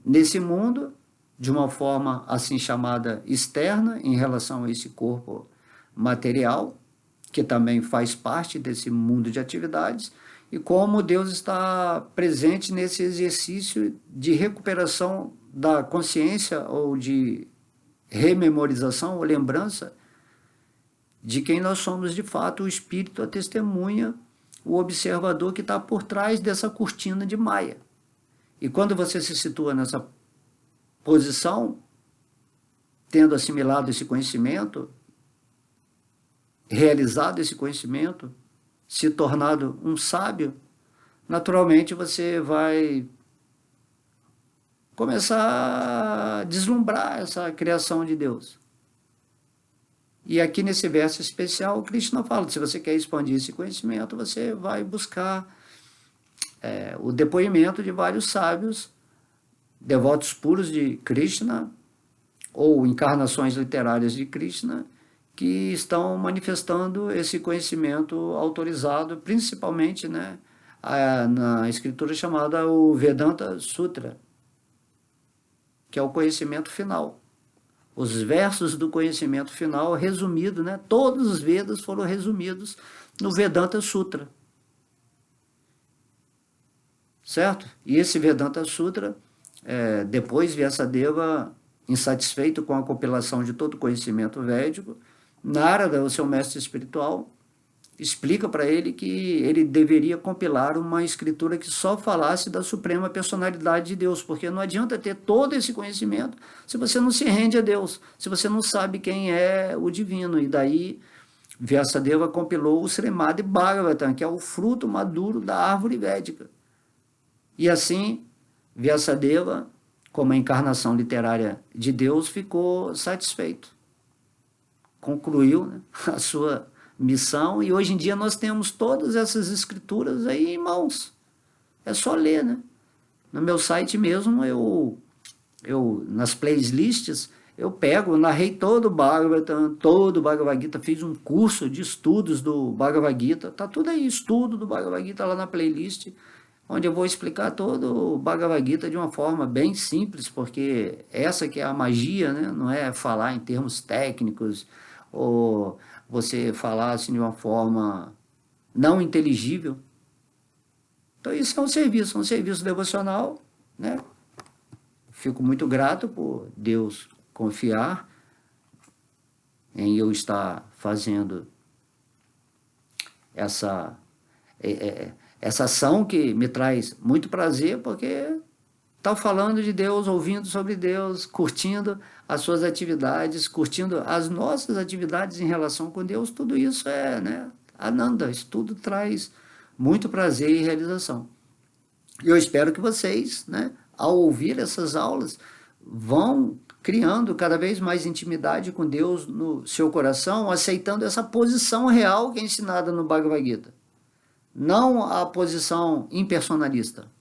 nesse mundo de uma forma assim chamada externa em relação a esse corpo material, que também faz parte desse mundo de atividades, e como Deus está presente nesse exercício de recuperação da consciência ou de rememorização ou lembrança de quem nós somos de fato, o espírito, a testemunha, o observador que está por trás dessa cortina de Maia. E quando você se situa nessa posição, tendo assimilado esse conhecimento, realizado esse conhecimento, se tornado um sábio, naturalmente você vai começar a deslumbrar essa criação de Deus. E aqui nesse verso especial, o Krishna fala, se você quer expandir esse conhecimento, você vai buscar o depoimento de vários sábios, devotos puros de Krishna, ou encarnações literárias de Krishna, que estão manifestando esse conhecimento autorizado, principalmente, né, na escritura chamada o Vedanta Sutra, que é o conhecimento final. Os versos do conhecimento final resumido, né, todos os Vedas foram resumidos no Vedanta Sutra. Certo? E esse Vedanta Sutra, depois Vyasadeva, insatisfeito com a compilação de todo o conhecimento védico, Narada, o seu mestre espiritual, explica para ele que ele deveria compilar uma escritura que só falasse da suprema personalidade de Deus, porque não adianta ter todo esse conhecimento se você não se rende a Deus, se você não sabe quem é o divino. E daí Vyasadeva compilou o Srimad Bhagavatam, que é o fruto maduro da árvore védica. E assim, Vyasadeva, como a encarnação literária de Deus, ficou satisfeito. Concluiu, né, a sua missão, e hoje em dia nós temos todas essas escrituras aí em mãos. É só ler, né? No meu site mesmo eu nas playlists, eu pego, narrei todo o Bhagavatam, todo o Bhagavad Gita, fiz um curso de estudos do Bhagavad Gita, tá tudo aí, estudo do Bhagavad Gita lá na playlist, onde eu vou explicar todo o Bhagavad Gita de uma forma bem simples, porque essa que é a magia, né? Não é falar em termos técnicos, ou você falar assim de uma forma não inteligível. Então isso é um serviço devocional, né? Fico muito grato por Deus confiar em eu estar fazendo essa, essa ação que me traz muito prazer, porque está falando de Deus, ouvindo sobre Deus, curtindo as suas atividades, curtindo as nossas atividades em relação com Deus, tudo isso é, né, Ananda, isso tudo traz muito prazer e realização. E eu espero que vocês, né, ao ouvir essas aulas, vão criando cada vez mais intimidade com Deus no seu coração, aceitando essa posição real que é ensinada no Bhagavad Gita. Não a posição impersonalista,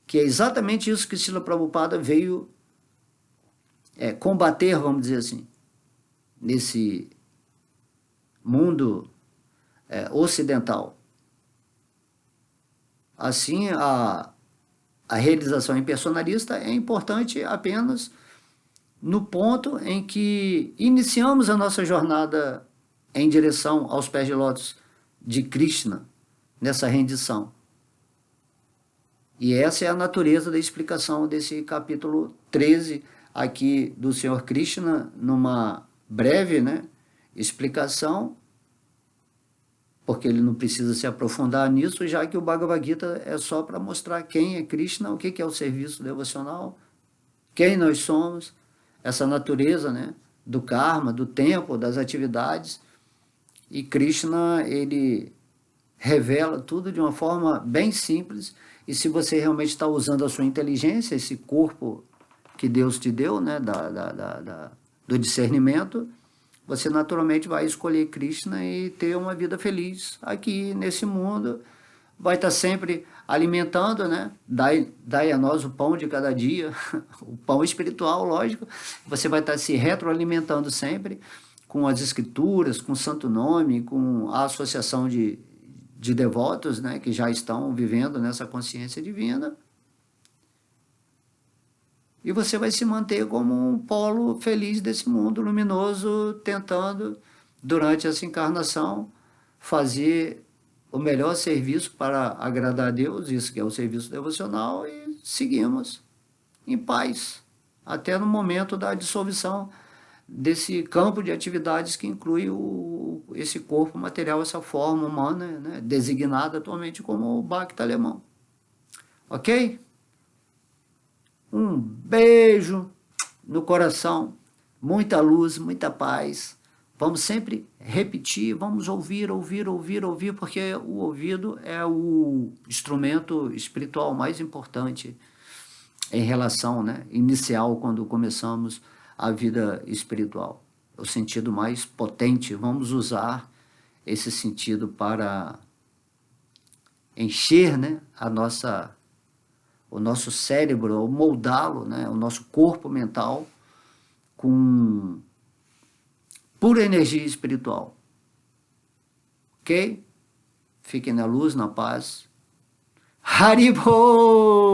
que é exatamente isso que Srila Prabhupada veio combater, vamos dizer assim, nesse mundo ocidental. Assim, a realização impersonalista é importante apenas no ponto em que iniciamos a nossa jornada em direção aos pés de lótus de Krishna, nessa rendição. E essa é a natureza da explicação desse capítulo 13 aqui do Senhor Krishna, numa breve, né, explicação, porque ele não precisa se aprofundar nisso, já que o Bhagavad Gita é só para mostrar quem é Krishna, o que é o serviço devocional, quem nós somos, essa natureza, né, do karma, do tempo, das atividades. E Krishna, ele revela tudo de uma forma bem simples, e se você realmente está usando a sua inteligência, esse corpo que Deus te deu, né, do discernimento, você naturalmente vai escolher Krishna e ter uma vida feliz aqui nesse mundo, vai estar sempre alimentando, né? Dai a nós o pão de cada dia, o pão espiritual, lógico, você vai estar se retroalimentando sempre com as escrituras, com o santo nome, com a associação de devotos, né, que já estão vivendo nessa consciência divina, e você vai se manter como um polo feliz desse mundo luminoso, tentando, durante essa encarnação, fazer o melhor serviço para agradar a Deus, isso que é o serviço devocional, e seguimos em paz, até no momento da dissolução desse campo de atividades que inclui esse corpo material, essa forma humana, né, designada atualmente como o Bhakta alemão. Ok? Um beijo no coração, muita luz, muita paz. Vamos sempre repetir, vamos ouvir, ouvir, ouvir, ouvir, porque o ouvido é o instrumento espiritual mais importante em relação, né, inicial, quando começamos a vida espiritual. O sentido mais potente, vamos usar esse sentido para encher, né, o nosso cérebro, ou moldá-lo, né, o nosso corpo mental, com pura energia espiritual. Ok? Fiquem na luz, na paz. Haribol!